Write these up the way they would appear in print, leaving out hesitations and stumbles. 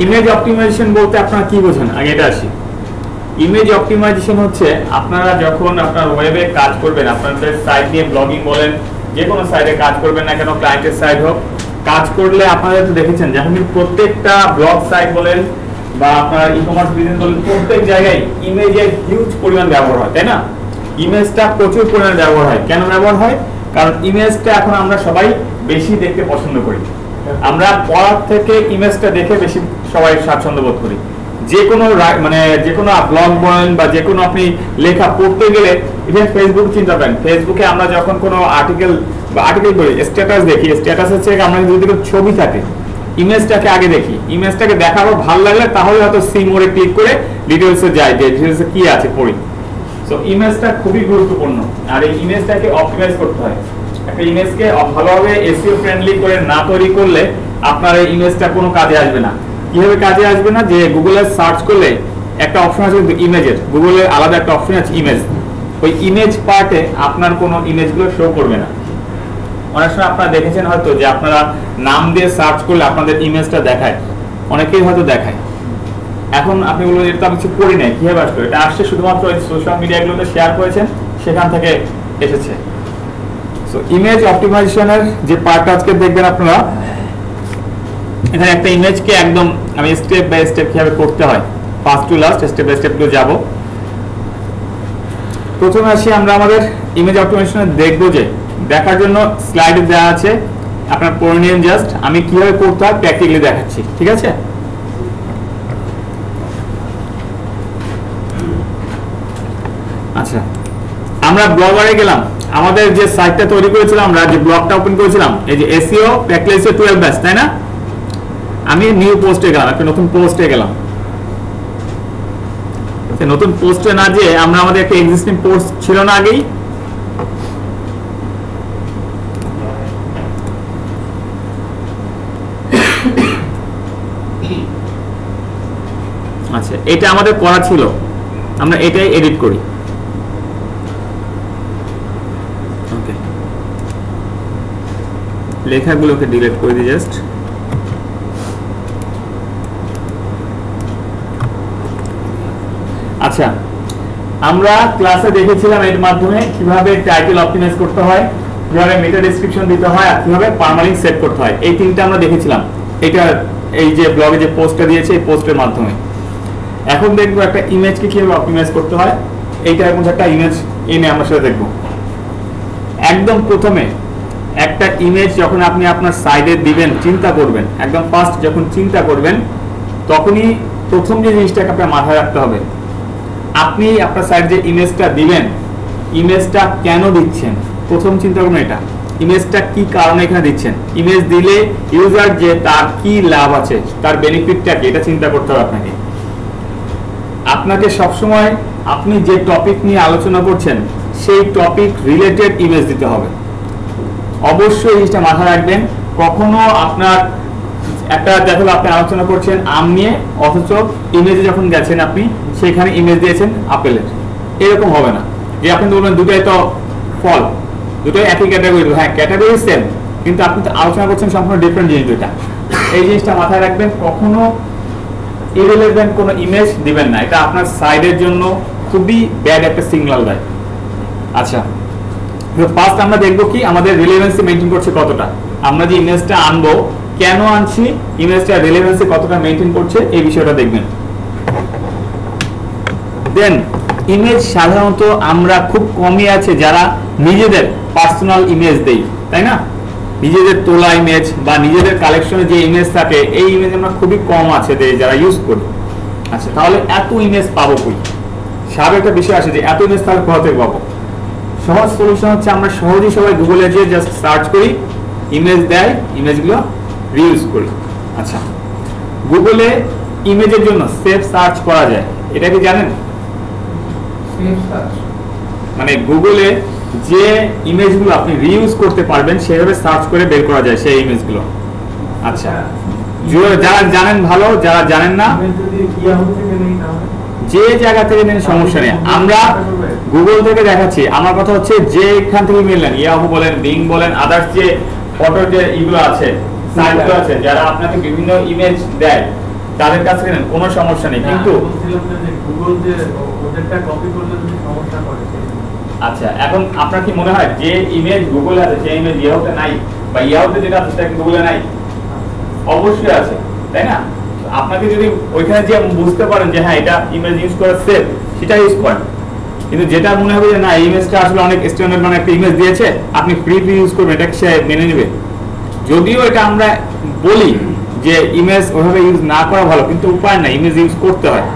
Image optimisation বলতে আপনারা কি বোঝেন আগে এটা আসি। ইমেজ অপটিমাইজেশন হচ্ছে আপনারা যখন আপনার ওয়েবে কাজ করবেন, আপনাদের সাইট নিয়ে ব্লগিং বলেন, যে কোনো সাইটে কাজ করবেন না কেন, ক্লায়েন্টের সাইট হোক, কাজ করলে আপনারা তো দেখেছেন যখন প্রত্যেকটা ব্লগ সাইট বলেন বা আপনার ই-কমার্স বিজনেস বলেন, প্রত্যেক জায়গায় ইমেজের হিউজ পরিমাণ ব্যবহার হয়, তাই না? ইমেজটা প্রচুর পরিমাণে ব্যবহার হয়। কেন ব্যবহার হয়? কারণ ইমেজটা এখন আমরা সবাই বেশি দেখতে পছন্দ করি। আমরা পড়ার থেকে ইমেজটা দেখে বেশি সবাই স্বাচ্ছন্দ্য বোধ করি। যে কোনো ব্লগ বলেন বা যে কোনো আপনি লেখা পড়তে গেলে, ইভেন ফেসবুক চিন্তা করেন, ফেসবুকে আমরা যখন কোনো আর্টিকেল বলি, স্ট্যাটাস দেখি, স্ট্যাটাস হচ্ছে আমরা যদি কোনো ছবি থাকে, ইমেজটাকে আগে দেখি, ইমেজটাকে দেখার পর ভালো লাগলে তাহলে হয়তো সি মোরে ক্লিক করে ডিটেলসে যাই, যে ডিটেলসে কি আছে পড়ি। সো ইমেজটা খুবই গুরুত্বপূর্ণ, আর এই ইমেজটাকে অপটিমাইজ করতে হয়। একটা ইমেজকে ভালোভাবে এসইও ফ্রেন্ডলি করে না তৈরি করলে আপনার এই ইমেজটা কোনো কাজে আসবে না। কিভাবে কাজে আসবে না? যে গুগলে সার্চ করলে একটা অপশন আছে ইমেজের, গুগলের আলাদা একটা অপশন আছে ইমেজ, ওই ইমেজ পার্টে আপনার কোনো ইমেজগুলো শো করবে না। অনেক সময় আপনারা দেখেছেন হয়তো যে আপনারা নাম দিয়ে সার্চ করলে আপনাদের ইমেজটা দেখায়, অনেকেই হয়তো দেখায়। এখন আপনি বলবেন এটা আমি কিছু করি নাই, কিভাবে আসলো? এটা আসছে শুধুমাত্র সোশ্যাল মিডিয়াগুলোতে শেয়ার করেছেন, সেখান থেকে এসেছে। সো ইমেজ অপটিমাইজেশনের যে পার্ট আজকে দেখবেন আপনারা, এখানে একটা ইমেজকে একদম আমি স্টেপ বাই স্টেপ কিভাবে করতে হয়, first to last step by step যাব। প্রথমে আসি আমরা আমাদের ইমেজ অপটিমাইজেশনে দেখবো, যে দেখার জন্য স্লাইডে দেওয়া আছে, আপনার পড়ে নিন জাস্ট, আমি কিভাবে করতে হয় প্র্যাকটিক্যালি দেখাচ্ছি, ঠিক আছে? আচ্ছা, আমরা ব্লগারে গেলাম, আমাদের যে সাইটটা তৈরি করেছিলাম, আমরা যে ব্লগটা ওপেন করেছিলাম, এই যে এসইও প্র্যাকটিস 12 ব্যাচ, তাই না? আমি নিউ পোস্টে গেলাম, একটা নতুন পোস্টে গেলাম। নতুন পোস্টে না যে আমরা আমাদের একটা এক্সিস্টিং পোস্ট ছিল না আগেই, আচ্ছা এটা আমাদের করা ছিল, আমরা এটাই এডিট করি। ওকে, লেখাগুলোকে ডিলিট করে দিই জাস্ট। আচ্ছা, আমরা ক্লাসে দেখেছিলাম এর মাধ্যমে কিভাবে টাইটেল অপটিমাইজ করতে হয়, কিভাবে মেটা ডেসক্রিপশন দিতে হয়, আর কিভাবে পার্মালিঙ্ক সেট করতে হয়। এই তিনটা আমরা দেখেছিলাম এটা এই যে ব্লগে যে পোস্টটা দিয়েছে এই পোস্টের মাধ্যমে। এখন দেখবো একটা ইমেজকে কিভাবে অপটিমাইজ করতে হয়, এইটার মধ্যে একটা ইমেজ এনে আমরা সেটা দেখবো। একদম প্রথমে একটা ইমেজ যখন আপনি আপনার সাইডে দিবেন, চিন্তা করবেন, একদম ফার্স্ট যখন চিন্তা করবেন, তখনই প্রথম যে জিনিসটাকে আপনার মাথায় রাখতে হবে, আপনি আপনার সাইড যে ইমেজটা দিবেন, ইমেজটা কেন দিচ্ছেন? প্রথম চিন্তা করুন এটা, ইমেজটা কি কারণে এখানে দিচ্ছেন। ইমেজ দিলে ইউজার যে তার কি লাভ আছে, তার বেনিফিটটা কি, এটা চিন্তা করতে হবে আপনাকে। আপনাকে সবসময় আপনি যে টপিক নিয়ে আলোচনা করছেন সেই টপিক রিলেটেড ইমেজ দিতে হবে। অবশ্যই এই জিনিসটা মাথায় রাখবেন। কখনো আপনার একটা দেখো আপনি আলোচনা করছেন আম নিয়ে, অথচ ইমেজে যখন গেছেন আপনি সেখানে ইমেজ দিয়েছেন আপেলের, এরকম হবে না। যে আপনি বলবেন দুটাই তো ফল, দুটোই একই ক্যাটাগরি, হ্যাঁ ক্যাটাগরি সেম, কিন্তু আপনি তো আলোচনা করছেন সম্পূর্ণ ডিফারেন্ট জিনিস দুটা। এই জিনিসটা মাথায় রাখবেন, কখনো ইররিলেভেন্ট কোনো ইমেজ দিবেন না, এটা আপনার সাইডের জন্য খুবই ব্যাড একটা সিগন্যাল দেয়। আচ্ছা, ফার্স্ট আমরা দেখবো কি আমাদের রিলেভেন্সি মেইনটেইন করছে কতটা, আমরা যে ইমেজটা আনবো কেন আনছি, ইমেজটা রিলেভেন্সি কতটা মেইনটেইন করছে এই বিষয়টা দেখবেন। দেন ইমেজ সাধারণত আমরা খুব কমই আছে যারা নিজেদের পার্সোনাল ইমেজ দেই, তাই না? নিজেদের তোলা ইমেজ বা নিজেদের কালেকশনে যে ইমেজ থাকে, এই ইমেজ আমরা খুবই কম আছে যারা ইউজ করি। আচ্ছা, তাহলে এত ইমেজ পাবো কই? স্বাভাবিক একটা বিষয় আছে যে এত ইমেজ তাহলে কোথা থেকে পাবো? সহজ সলিউশন হচ্ছে আমরা সহজেই সবাই গুগলে গিয়ে জাস্ট সার্চ করি, ইমেজ দেয়, ইমেজগুলো রিউজ করি। আচ্ছা, গুগলে ইমেজের জন্য সেভ সার্চ করা যায়, এটা কি জানেন? মানে গুগলে যে ইমেজগুলো আপনি রিউজ করতে পারবেন সেভাবে সার্চ করে বের করা যায় সেই ইমেজগুলো। আচ্ছা, যারা জানেন ভালো, যারা জানেন না যে জায়গা থেকে নেন সমস্যা নেই, আমরা গুগল থেকে দেখাচ্ছি। আমার কথা হচ্ছে যে এখান থেকে মিললেন, ইয়াহু বলেন, বিং বলেন, আদার্স যে ফটো যে ইগুলো আছে, সাইটগুলো আছে, যারা আপনাকে বিভিন্ন ইমেজ দেয়, তাদের কাছে নেন, কোনো সমস্যা নেই। কিন্তু গুগল যে ওদেরটা কপি করলে যদি সমস্যা করে, আচ্ছা এখন আপনার কি মনে হয় যে ইমেজ গুগলে আছে সেই ইমেজ ইয়াহুতে নাই, বা ইয়াহুতে যেটা আছে সেটা গুগলে নাই? অবশ্যই আছে, তাই না? আপনাকে যদি ওইখানে যে বুঝতে পারেন যে হ্যাঁ এটা ইমেজ ইউজ করা সেফ, সেটা ইউজ করেন। কিন্তু যেটা মনে হবে যে না এই ইমেজটা আসলে অনেক স্ট্যান্ডার্ড মানে একটা ইমেজ দিয়েছে, আপনি ফ্রি ইউজ করবেন, এটা সে মেনে নেবে। যদিও এটা আমরা বলি যে ইমেজ ওইভাবে ইউজ না করা ভালো, কিন্তু উপায় নাই, ইমেজ ইউজ করতে হয়।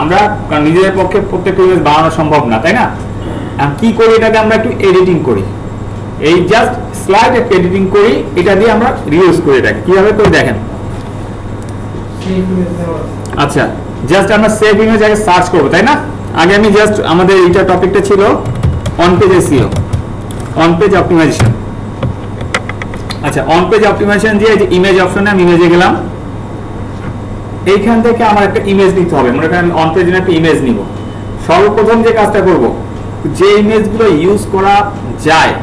আমরা নিজেদের পক্ষে প্রত্যেকটা ইমেজ বানানো সম্ভব না, তাই না? কি করি, এটাকে আমরা একটু এডিটিং করি, এই জাস্ট স্লাইড একটু এডিটিং করি, এটা দিয়ে আমরা রিউজ করি। এটাকে কিভাবে করে দেখেন। আচ্ছা জাস্ট আমরা সেভ ইমেজ আগে সার্চ করবো, তাই না? আগে আমি জাস্ট আমাদের এইটা টপিকটা ছিল on page SEO, on page optimization. আচ্ছা অন পেজ অপটিমাইজেশন দিয়ে এই যে ইমেজ অপশনে আমি ইমেজে গেলাম। এইখান থেকে আমার একটা ইমেজ নিতে হবে, মনে করেন অন পেজে একটা ইমেজ নিব। সর্বপ্রথম যে কাজটা করব, যে ইমেজগুলো ইউজ করা যায়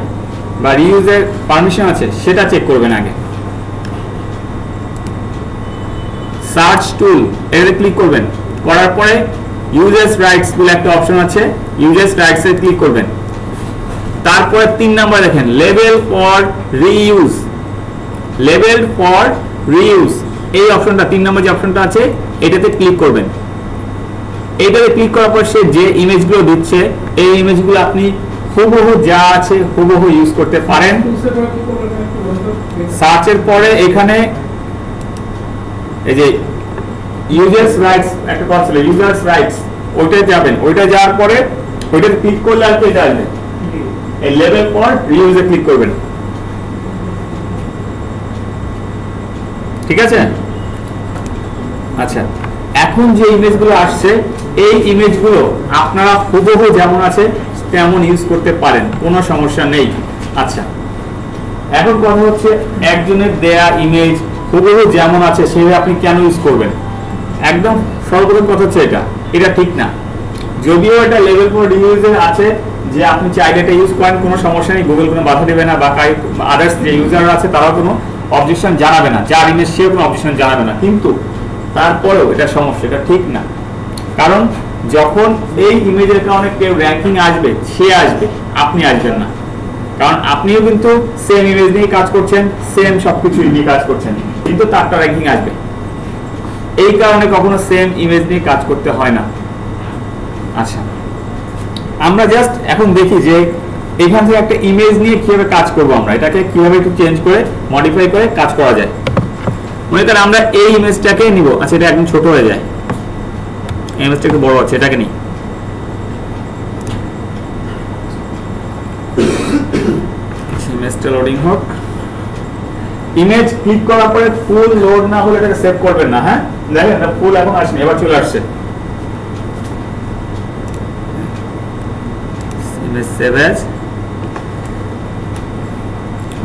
বা রিউজের পারমিশন আছে সেটা চেক করবেন আগে। সার্চ টুল এটাতে ক্লিক করবেন, করার পরে ইউজার্স রাইটস বলে একটা অপশন আছে, ইউজার্স রাইটস এ ক্লিক করবেন। তারপরে 3 নাম্বার দেখেন label for reuse, label for reuse এই অপশনটা 3 নাম্বার যে অপশনটা আছে এটাতে ক্লিক করবেন। এইটাতে ক্লিক করার পর সে যে ইমেজগুলো দিচ্ছে এই ইমেজগুলো আপনি হুবহু যা আছে হুবহু ইউজ করতে পারেন। সার্চের পরে এখানে এই যে ইউজার্স রাইটস একটা কথা ছিল, ইউজার্স রাইটস, ওইটায় যাবেন। ওইটা যাওয়ার পরে ওইটাতে ক্লিক করলে আর এটা আসবে, এই লেভেল ফর রিউজে ক্লিক করবেন। ঠিক আছে? আচ্ছা এখন যে ইমেজগুলো আসছে এই ইমেজগুলো আপনারা হুবহু যেমন আছে তেমন ইউজ করতে পারেন, কোনো সমস্যা নেই। আচ্ছা এখন কথা হচ্ছে একজনের দেয়া ইমেজ হুবহু যেমন আছে সেভাবে আপনি কেন ইউজ করবেন? একদম সর্বপ্রথম কথা হচ্ছে এটা ঠিক না। যদিও এটা লেভেল ফর রিউজের আছে যে আপনি চাইলে এটা ইউজ করেন, কোনো সমস্যা নেই, গুগল কোনো বাধা দেবে না, বা আদার্স যে ইউজার আছে তারাও কোনো অবজেকশন জানাবে না, যার ইমেজ সেও কোনো অবজেকশন জানাবে না। কিন্তু তারপরেও এটা সমস্যা, এটা ঠিক না। কারণ যখন এই ইমেজের কারণে কেউ র্যাঙ্কিং আসবে, সে আসবে, আপনি আসবেন না। কারণ আপনিও কিন্তু সেম ইমেজ নিয়ে কাজ করছেন, সেম সবকিছু নিয়ে কাজ করছেন, কিন্তু তারটা র্যাঙ্কিং আসবে। এই কারণে কখনো সেম ইমেজ নিয়ে কাজ করতে হয় না। আচ্ছা আমরা জাস্ট এখন দেখি যে এখান থেকে একটা ইমেজ নিয়ে কিভাবে কাজ করব, আমরা এটাকে কিভাবে একটু চেঞ্জ করে মডিফাই করে কাজ করা যায়। মনে করেন আমরা এই ইমেজটাকে নিব। আচ্ছা এটা একদম ছোট হয়ে যায়, ইমেজটা একটু বড় আছে, এটাকে নিই। ইমেজটা লোডিং হোক। ইমেজ ক্লিক করার পরে ফুল লোড না হলে এটাকে সেভ করবেন না। হ্যাঁ দেখেন এটা ফুল এখন আসেনি, এবার চলে আসছে। ইমেজ সেভ অ্যাজ,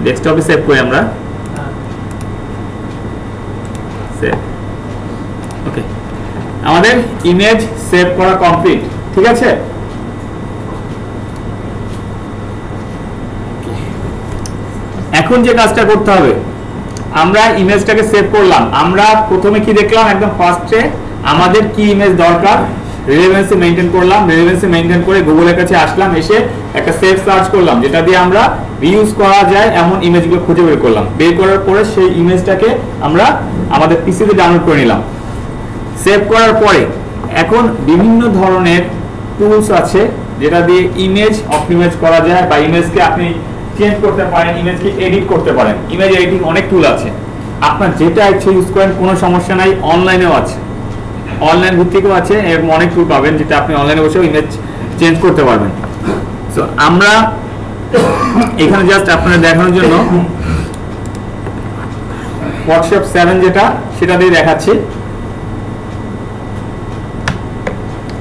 ডেস্কটপে সেভ করি আমরা, সেভ। ওকে আমাদের ইমেজ সেভ করা কমপ্লিট। ঠিক আছে? এখন যে কাজটা করতে হবে, আমরা ইমেজটাকে সেভ করলাম, আমরা প্রথমে কি দেখলাম, একদম ফার্স্টে আমাদের কি ইমেজ দরকার রিলেভেন্সি মেইনটেইন করলাম, রিলেভেন্সি মেইনটেইন করে গুগলের কাছে আসলাম, এসে একটা সেভ সার্চ করলাম যেটা দিয়ে আমরা রিউজ করা যায় এমন ইমেজগুলো খুঁজে বের করলাম। বের করার পরে সেই ইমেজটাকে আমরা আমাদের পিসিতে ডাউনলোড করে নিলাম। সেভ করার পরে এখন বিভিন্ন ধরনের টুলস আছে যেটা দিয়ে ইমেজ অপটিমাইজ করা যায়, বা ইমেজকে আপনি চেঞ্জ করতে পারেন, ইমেজকে এডিট করতে পারেন। ইমেজ এডিটিং অনেক টুল আছে, আপনার যেটা ইচ্ছে ইউজ করেন, কোনো সমস্যা নাই। অনলাইনেও আছে, অনলাইন ভিত্তিকও আছে, এরকম অনেক টুল পাবেন যেটা আপনি অনলাইনে বসেও ইমেজ চেঞ্জ করতে পারবেন। সো আমরা এখানে জাস্ট আপনাদের দেখানোর জন্য ফটোশপ 7 যেটা সেটা দিয়ে দেখাচ্ছি।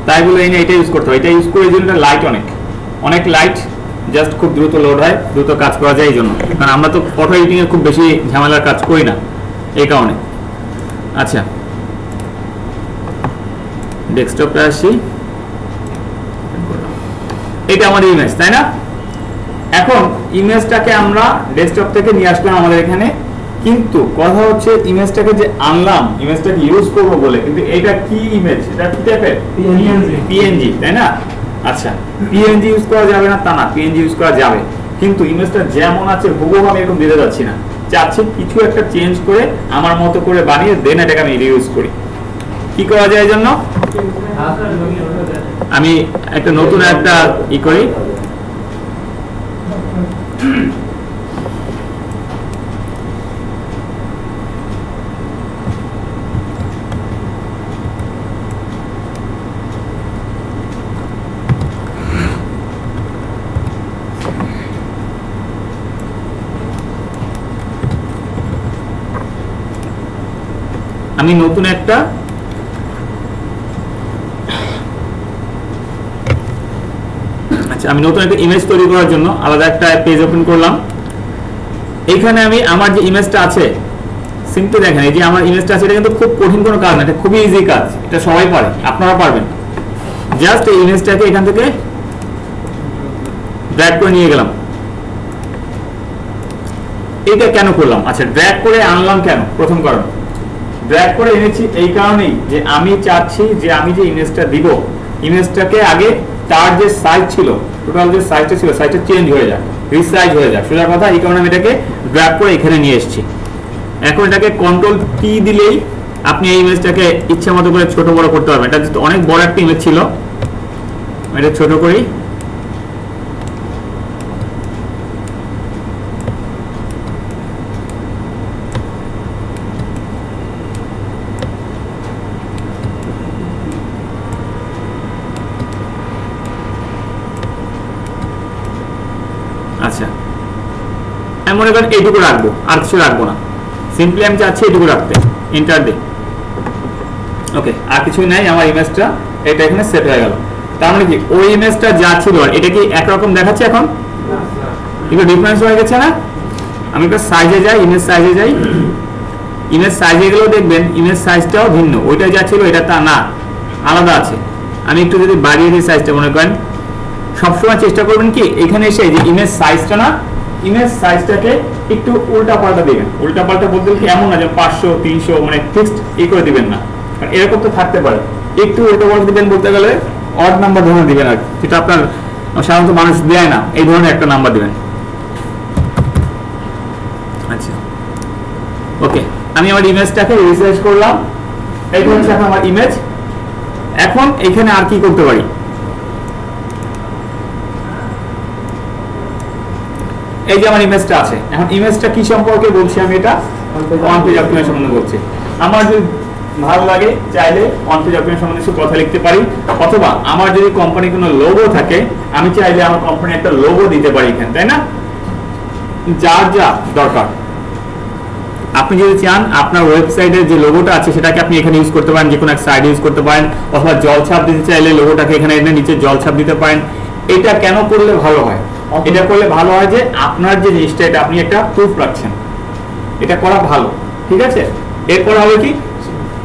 তাই বলে এটা ইউজ করতে হয়, এটা ইউজ করে জন্য লাইট অনেক লাইট, জাস্ট খুব দ্রুত লোড হয়, দ্রুত কাজ করা যায় এই জন্য। কারণ আমরা তো ফটো এডিটিং এ খুব বেশি ঝামেলার কাজ করি না এই কারণে। আচ্ছা ডেস্কটপে আসি, এটা আমাদের ইমেজ, তাই না? এখন ইমেজটাকে আমরা ডেস্কটপ থেকে নিয়ে আসলাম আমাদের এখানে কিন্তু কথা হচ্ছে ইমেজটাকে যে আনলাম, ইমেজটাকে ইউজ করবো বলে, কিন্তু এটা কি ইমেজ, এটা কি টাইপের পিএনজি, তাই না? আচ্ছা, পিএনজি ইউজ করা যাবে না তা না, পিএনজি ইউজ করা যাবে, কিন্তু ইমেজটা যেমন আছে হুবহু আমি এরকম দিতে যাচ্ছি না, চাচ্ছি কিছু একটা চেঞ্জ করে আমার মতো করে বানিয়ে দেন এটাকে আমি রিউজ করি। কি করা যায় এই জন্য? আমি একটা নতুন একটা ই করি, আমি নতুন একটা আমি নতুন একটা ইমেজ তৈরি করার জন্য আলাদা একটা পেজ ওপেন করলাম। এইখানে আমি আমার যে ইমেজটা আছে, সিম্পলি দেখেন এই যে আমার ইমেজটা আছে, এটা কিন্তু খুব কঠিন কোনো কাজ না, এটা খুবই ইজি কাজ, এটা সবাই পারে, আপনারা পারবেন। জাস্ট এই ইমেজটাকে এখান থেকে ড্র্যাগ করে নিয়ে গেলাম। এটা কেন করলাম? আচ্ছা, ড্র্যাগ করে আনলাম কেন? প্রথম কারণ, ড্র্যাগ করে এনেছি এই কারণেই যে আমি চাচ্ছি যে আমি যে ইমেজটা দিব, ইমেজটাকে আগে তার যে সাইজ ছিল, টোটাল যে সাইজটা ছিল, সাইজটা চেঞ্জ হয়ে যায়, রিসাইজ হয়ে যায়, সোজা কথা। এই কারণে আমি এটাকে ড্র্যাগ করে এখানে নিয়ে এসেছি। এখন এটাকে কন্ট্রোল পি দিলেই আপনি এই ইমেজটাকে ইচ্ছা মতো করে ছোট বড় করতে পারবেন। এটা অনেক বড় একটা ইমেজ ছিল, এটা ছোট করি, আচ্ছা আমি মনে করেন এইটুকু রাখবো, আর কিছু রাখবো না, সিম্পলি আমি চাচ্ছি এইটুকু রাখতে, এন্টার দে। ওকে, আর কিছুই নাই, আমার ইমেজটা এটা এখানে সেট হয়ে গেল। তার মানে কি ওই ইমেজটা যা ছিল এটা কি একরকম দেখাচ্ছে? এখন একটু ডিফারেন্স হয়ে গেছে না? আমি একটা সাইজে যাই, ইমেজ সাইজে যাই, ইমেজ সাইজে গেলেও দেখবেন ইমেজ সাইজটাও ভিন্ন, ওইটা যা ছিল এটা তা না, আলাদা আছে। আমি একটু যদি বাড়িয়ে দিই সাইজটা, মনে করেন সবসময় চেষ্টা করবেন কি এখানে এসে যে ইমেজ সাইজটা না, ইমেজ সাইজটাকে একটু উল্টা পাল্টা দিবেন। উল্টা পাল্টা বলতে কি এমন না যে 500 300 মানে ফিক্সড ই করে দিবেন না, কারণ এরকম তো থাকতে পারে। একটু উল্টা পাল্টা দিবেন বলতে গেলে অড নাম্বার ধরে দিবেন, আর যেটা আপনার সাধারণত মানুষ দেয় না, এই ধরনের একটা নাম্বার দিবেন। আচ্ছা, ওকে, আমি আমার ইমেজটাকে রিসাইজ করলাম, এইটা হচ্ছে এখন আমার ইমেজ। এখন এখানে আর কি করতে পারি? এই যে আমার ইমেজটা আছে, এখন ইমেজটা কি সম্পর্কে বলছি? আমি এটা ওয়ান পেজ অপটিমাইজেশন সম্বন্ধে বলছি। আমার যদি ভালো লাগে চাইলে ওয়ান পেজ অপটিমাইজেশন সম্বন্ধে কিছু কথা লিখতে পারি, অথবা আমার যদি কোম্পানির কোনো লোগো থাকে আমি চাইলে আমার কোম্পানির একটা লোগো দিতে পারি এখানে, তাই না? যার যা দরকার। আপনি যদি চান আপনার ওয়েবসাইটের যে লোগোটা আছে সেটাকে আপনি এখানে ইউজ করতে পারেন, যে কোনো এক সাইড ইউজ করতে পারেন, অথবা জলছাপ দিতে চাইলে লোগোটাকে এখানে এনে নিচে জলছাপ দিতে পারেন। এটা কেন করলে ভালো হয়? এটা করলে ভালো হয় যে আপনার যে জিনিসটা এটা আপনি একটা প্রুফ রাখছেন, এটা করা ভালো, ঠিক আছে? এরপর হবে কি,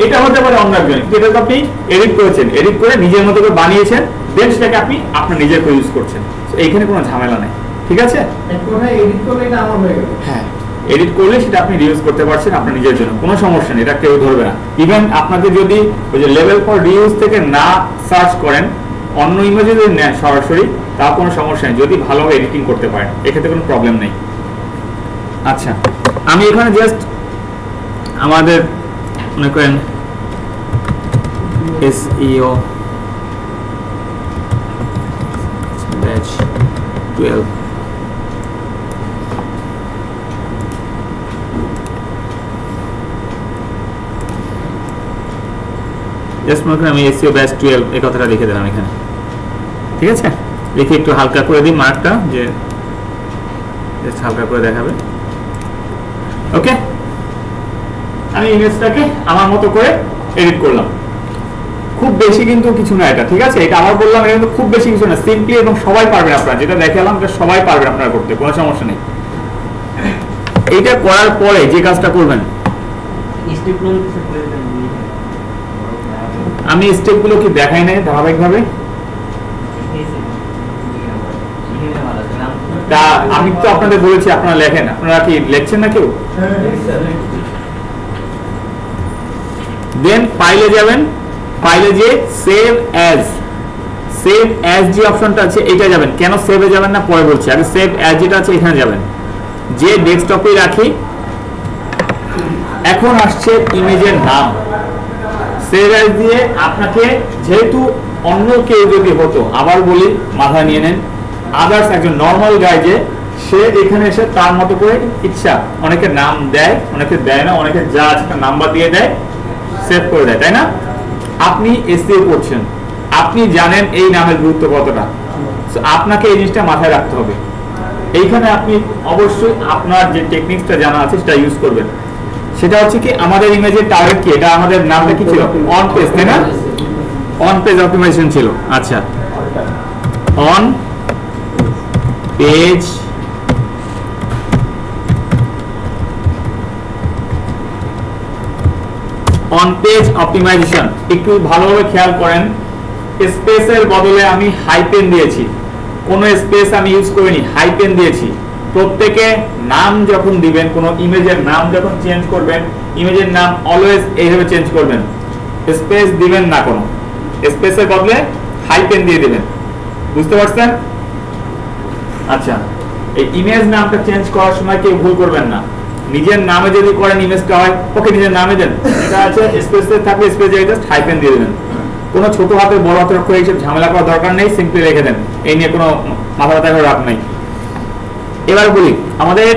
এটা হতে পারে অন্য একজন, এটা তো আপনি এডিট করেছেন, এডিট করে নিজের মতো করে বানিয়েছেন, দেন সেটাকে আপনি আপনার নিজের করে ইউজ করছেন, এইখানে কোনো ঝামেলা নেই, ঠিক আছে? এডিট করলে এটা আমার হয়ে গেল। হ্যাঁ, এডিট করলে সেটা আপনি রিউজ করতে পারছেন আপনার নিজের জন্য, কোনো সমস্যা নেই, এটা কেউ ধরবে না। ইভেন আপনাকে যদি ওই যে লেভেল ফর রিউজ থেকে না সার্চ করেন, অন্য ইমেজ যদি নেন সরাসরি, তা কোনো সমস্যা নেই, যদি ভালোভাবে এডিটিং করতে পারেন, এক্ষেত্রে কোনো প্রবলেম নেই। আচ্ছা, আমি এখানে জাস্ট আমাদের মনে করেন SEO ব্যাচ 12 জাস্ট মনে করেন আমি SEO ব্যাচ 12 এই কথাটা লিখে দিলাম এখানে, ঠিক আছে? লিখে একটু হালকা করে দিই মার্কটা, যে জাস্ট হালকা করে দেখাবে। ওকে, আমি ইমেজটাকে আমার মতো করে এডিট করলাম, খুব বেশি কিন্তু কিছু না এটা, ঠিক আছে? এটা আমার বললাম, এটা কিন্তু খুব বেশি কিছু না, সিম্পলি, এবং সবাই পারবেন আপনারা, যেটা দেখালাম এটা সবাই পারবেন আপনারা করতে, কোনো সমস্যা নেই। এইটা করার পরে যে কাজটা করবেন, আমি স্টেপগুলো কি দেখাই নাই ধারাবাহিকভাবে? তা আমি তো আপনাদের বলেছি আপনারা লেখেন, আপনারা কি লিখছেন না কেউ? দেন ফাইলে যাবেন, ফাইলে যে সেভ অ্যাজ যে অপশনটা আছে এটা যাবেন। কেন সেভে যাবেন না পরে বলছি, আগে সেভ অ্যাজ যেটা আছে এখানে যাবেন, যে ডেস্কটপে রাখি। এখন আসছে ইমেজের নাম। সেভ অ্যাজ দিয়ে আপনাকে, যেহেতু অন্য কেউ যদি হতো, আবার বলি মাথা নিয়ে নেন, আদার্স একজন নর্মাল গাই যে সে এখানে এসে তার মতো করে ইচ্ছা, অনেকে নাম দেয়, অনেকে দেয় না, অনেকে যা আছে তার নাম্বার দিয়ে দেয়, সেভ করে দেয়, তাই না? আপনি এসইও করছেন, আপনি জানেন এই নামের গুরুত্ব কতটা, আপনাকে এই জিনিসটা মাথায় রাখতে হবে। এইখানে আপনি অবশ্যই আপনার যে টেকনিক্সটা জানা আছে সেটা ইউজ করবেন। সেটা হচ্ছে কি, আমাদের ইমেজের টার্গেট কি, এটা আমাদের নামটা কি ছিল, অন পেজ, তাই না? অন পেজ অপটিমাইজেশন ছিল। আচ্ছা, on page on page optimization. একটু ভালোভাবে খেয়াল করেন, স্পেসের বদলে আমি হাইপেন দিয়েছি, কোনো স্পেস আমি ইউজ করিনি, হাইপেন দিয়েছি। প্রত্যেকে নাম যখন দিবেন, কোনো ইমেজের নাম যখন চেঞ্জ করবেন, ইমেজের নাম অলওয়েজ এইভাবে চেঞ্জ করবেন, স্পেস দিবেন না, কোনো স্পেসের বদলে হাইপেন দিয়ে দিবেন। বুঝতে পারছেন? আচ্ছা, এই ইমেজ নামটা চেঞ্জ করার সময় কেউ ভুল করবেন না। নিজের নামে যদি করেন ইমেজটা হয়, ওকে নিজের নামে দেন, এটা আছে স্পেসে থাকলে স্পেসে জাস্ট হাইপেন দিয়ে দেবেন। কোনো ছোট হাতের বড় হাতের অক্ষর এইসব ঝামেলা করার দরকার নেই, সিম্পলি রেখে দেন, এই নিয়ে কোনো মাথা ব্যথা করে রাখ নেই। এবার বলি, আমাদের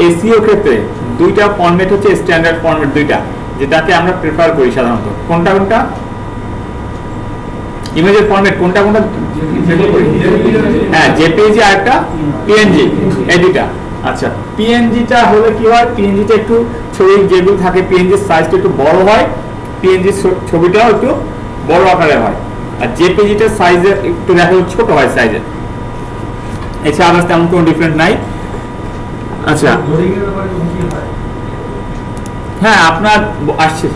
এসইও ক্ষেত্রে দুইটা ফরম্যাট হচ্ছে স্ট্যান্ডার্ড ফরম্যাট, দুইটা যেটাকে আমরা প্রেফার করি সাধারণত। কোনটা কোনটা ইমেজের ফরম্যাট? কোনটা কোনটা? হ্যাঁ, জেপিজি আর একটা পিএনজি, এই দুইটা। আচ্ছা, পিএনজিটা হলে কি হয়, পিএনজিটা একটু ছবি যেগুলো থাকে পিএনজির সাইজটা একটু বড় হয়, পিএনজির ছবিটাও একটু বড় আকারে হয়, আর জেপিজিটার সাইজে একটু দেখা ছোট হয় সাইজে। এছাড়া আদার্স তেমন কোনো ডিফারেন্ট নাই। আচ্ছা, হ্যাঁ আপনার আসছে,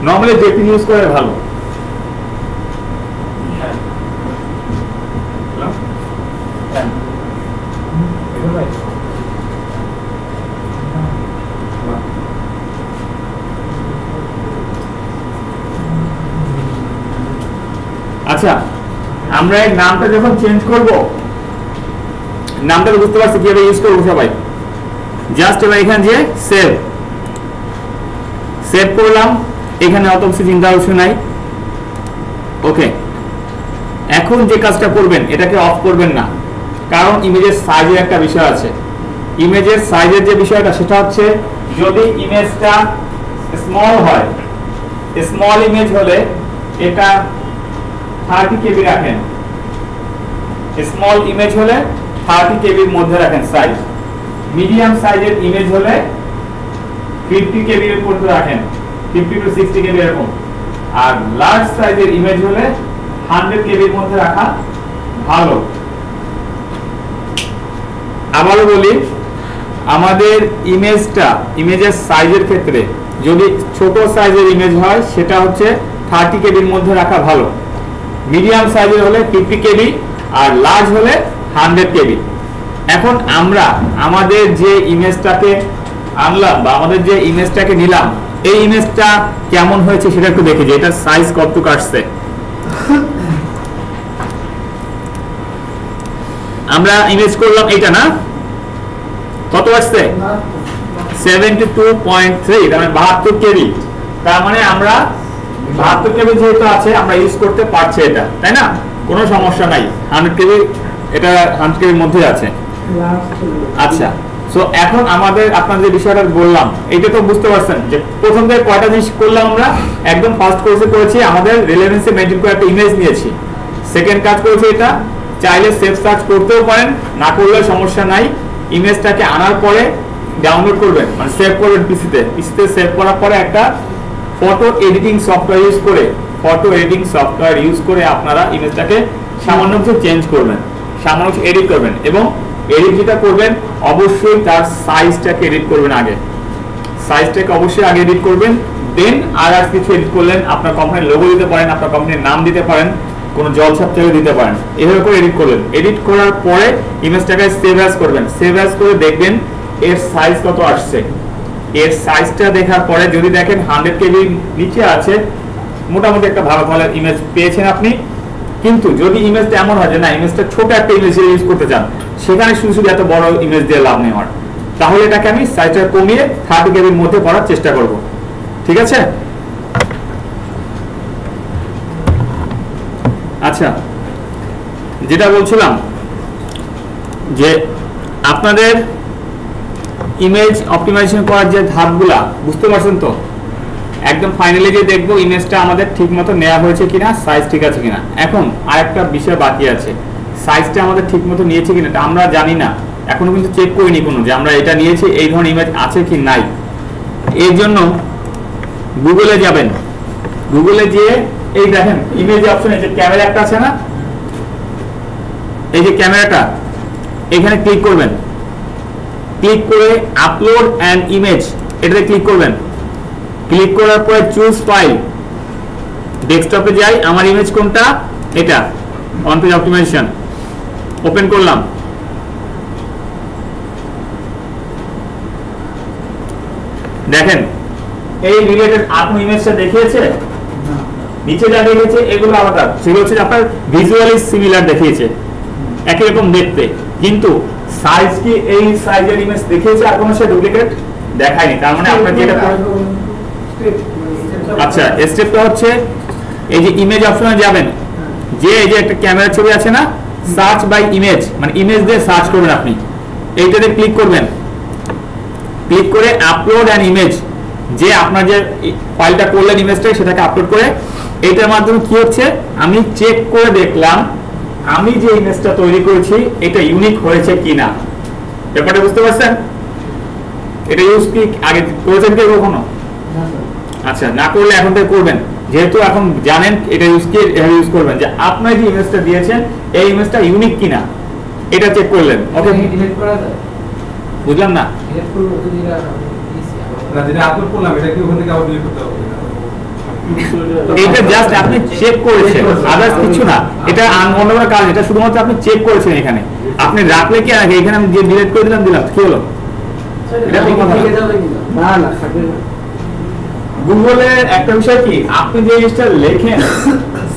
নর্মালি জেপিজি ইউজ করে ভালো। আচ্ছা, আমরা এই নামটা যখন চেঞ্জ করব, নামটা বুঝতে পারছি কিভাবে ইউজ করবো সবাই। জাস্ট এবার এখানে যে সেভ করলাম, এখানে অত কিছু চিন্তা ভাবনা নাই। ওকে, এখন যে কাজটা করবেন, এটাকে অফ করবেন না, কারণ ইমেজের সাইজের একটা বিষয় আছে। ইমেজের সাইজের যে বিষয়টা সেটা হচ্ছে, যদি ইমেজটা স্মল হয়, স্মল ইমেজ হলে এটা 30 কেবি রাখেন, স্মল ইমেজ হলে 30 কেবির মধ্যে রাখেন সাইজ। মিডিয়াম সাইজের ইমেজ হলে 50 কেবির মধ্যে রাখেন, 50 to 60 কেবি এরকম। আর লার্জ সাইজের ইমেজ হলে 100 কেবির মধ্যে রাখা ভালো। আবারও বলি, আমাদের ইমেজের সাইজের ক্ষেত্রে যদি ছোট সাইজের ইমেজ হয় সেটা হচ্ছে 30 কেবির মধ্যে রাখা ভালো, মিডিয়াম সাইজের হলে 50 কেবি, আর লার্জ হলে 100 কেবি। এখন আমরা আমাদের যে ইমেজটাকে আনলাম বা আমাদের যে ইমেজটাকে নিলাম, এই ইমেজটা কেমন হয়েছে সেটা একটু দেখি, যে এটার সাইজ কতটুকু আসছে। আমরা ইমেজ করলাম এটা, না কত আসছে? 72.3, তার মানে 72 কেবি। তার মানে আমরা 72 কেবি যেহেতু আছে, আমরা ইউজ করতে পারছি এটা, তাই না? কোনো সমস্যা নাই, 100 কেবি, এটা 100 কেবির মধ্যে আছে। আচ্ছা, সো এখন আমাদের আপনাদের যে বিষয়টা বললাম, এটা তো বুঝতে পারছেন যে প্রথম থেকে কয়টা জিনিস করলাম আমরা। একদম ফার্স্ট কোর্সে করেছি, আমাদের রিলেভেন্সি মেইনটেইন করে একটা ইমেজ নিয়েছি। সেকেন্ড কাজ করেছি, এটা চাইলে সেভ সার্চ করতেও পারেন, না করলে সমস্যা নাই। ইমেজটাকে আনার পরে ডাউনলোড করবেন, মানে সেভ করবেন পিসিতে সেভ করার পরে একটা ফটো এডিটিং সফটওয়্যার ইউজ করে আপনারা ইমেজটাকে সামান্য কিছু চেঞ্জ করবেন, সামান্য কিছু এডিট করবেন, এবং এডিট যেটা করবেন অবশ্যই তার সাইজটাকে এডিট করবেন আগে, সাইজটাকে অবশ্যই আগে এডিট করবেন, দেন আর কিছু এডিট করলেন, আপনার কোম্পানির লোগো দিতে পারেন, আপনার কোম্পানির নাম দিতে পারেন, কোনো জলছাপ থেকে দিতে পারেন, এভাবে করে এডিট করলেন। এডিট করার পরে ইমেজটাকে সেভ অ্যাজ করবেন। সেভ অ্যাজ করে দেখবেন এর সাইজ কত আসছে। এর সাইজটা দেখার পরে যদি দেখেন 100 KB নিচে আছে, মোটামুটি একটা ভালো ভালো ইমেজ পেয়েছেন আপনি। কিন্তু যদি ইমেজটা এমন হয় যে না ইমেজটা ছোট একটা ইমেজ ইউজ করতে চান, সেখানে শুধু শুধু এত বড় ইমেজ দিয়ে লাভ নেই আমার, তাহলে এটাকে আমি সাইজটা কমিয়ে 30 KB এর মধ্যে করার চেষ্টা করব। ঠিক আছে? আচ্ছা, যেটা বলছিলাম যে আপনাদের ইমেজ অপটিমাইজেশন করার যে ধাপগুলা বুঝতে পারছেন তো? একদম ফাইনালি যে দেখবো ইমেজটা আমাদের ঠিক মতো নেওয়া হয়েছে কিনা, সাইজ ঠিক আছে কিনা। এখন আরেকটা বিষয় বাকি আছে, সাইজটা আমাদের ঠিক মতো নিয়েছে কিনা এটা আমরা জানি না, এখনো কিন্তু চেক করিনি কোনো যে আমরা এটা নিয়েছি, এই ধরনের ইমেজ আছে কি নাই। এই জন্য গুগলে যাবেন, গুগলে গিয়ে এই দেখেন ইমেজ অপশন, এই যে ক্যামেরা একটা আছে না, এই যে ক্যামেরাটা, এখানে ক্লিক করবেন। ক্লিক করে আপলোড অ্যান্ড ইমেজ এটাতে ক্লিক করবেন। ক্লিক করার পরে চুজ ফাইল, ডেস্কটপে যাই, আমার ইমেজ কোনটা, এটা অন পেজ অপটিমাইজেশন, ওপেন করলাম। দেখেন এই রিলেটেড আপনি ইমেজটা দেখিয়েছে, নিচে যা দেখিয়েছে এগুলো আলাদা, সেগুলো হচ্ছে আপনার ভিজুয়ালি সিমিলার দেখিয়েছে, একই রকম দেখতে, কিন্তু সাইজ কি এই সাইজের ইমেজ দেখিয়েছে আর কোনো সে ডুপ্লিকেট দেখায়নি। তার মানে আপনার যেটা, আচ্ছা স্টেপটা হচ্ছে এই যে ইমেজ অপশনে যাবেন, যে এই যে একটা ক্যামেরা ছবি আছে না, সার্চ বাই ইমেজ, মানে ইমেজ দিয়ে সার্চ করবেন আপনি, এইটাতে ক্লিক করবেন। ক্লিক করে আপলোড অ্যান্ড ইমেজ, যে আপনার যে ফাইলটা করলেন ইমেজটা সেটাকে আপলোড করে, এইটার মাধ্যমে কি হচ্ছে আমি চেক করে দেখলাম আমি যে ইমেজটা তৈরি করেছি এটা ইউনিক হয়েছে কিনা। ব্যাপারটা বুঝতে পারছেন? এটা ইউজ কি আগে করেছেন কি কখনো? আচ্ছা, না করলে এখন থেকে করবেন, যেহেতু এখন জানেন এটা ইউজ করবেন, যে আপনার যে ইমেজটা দিয়েছেন এই ইমেজটা ইউনিক কিনা এটা চেক করলেন। ওকে, বুঝলাম না, এটা জাস্ট আপনি চেক করেছেন, আদার্স কিছু না, এটা অন্য কোনো কাজ, এটা শুধুমাত্র আপনি চেক করেছেন। এখানে আপনি রাখলে কি আগে এখানে আমি যে ডিলিট করে দিলাম কি হলো? এটা ঠিক কথা না, না গুগলের একটা বিষয় কি, আপনি যে জিনিসটা লেখেন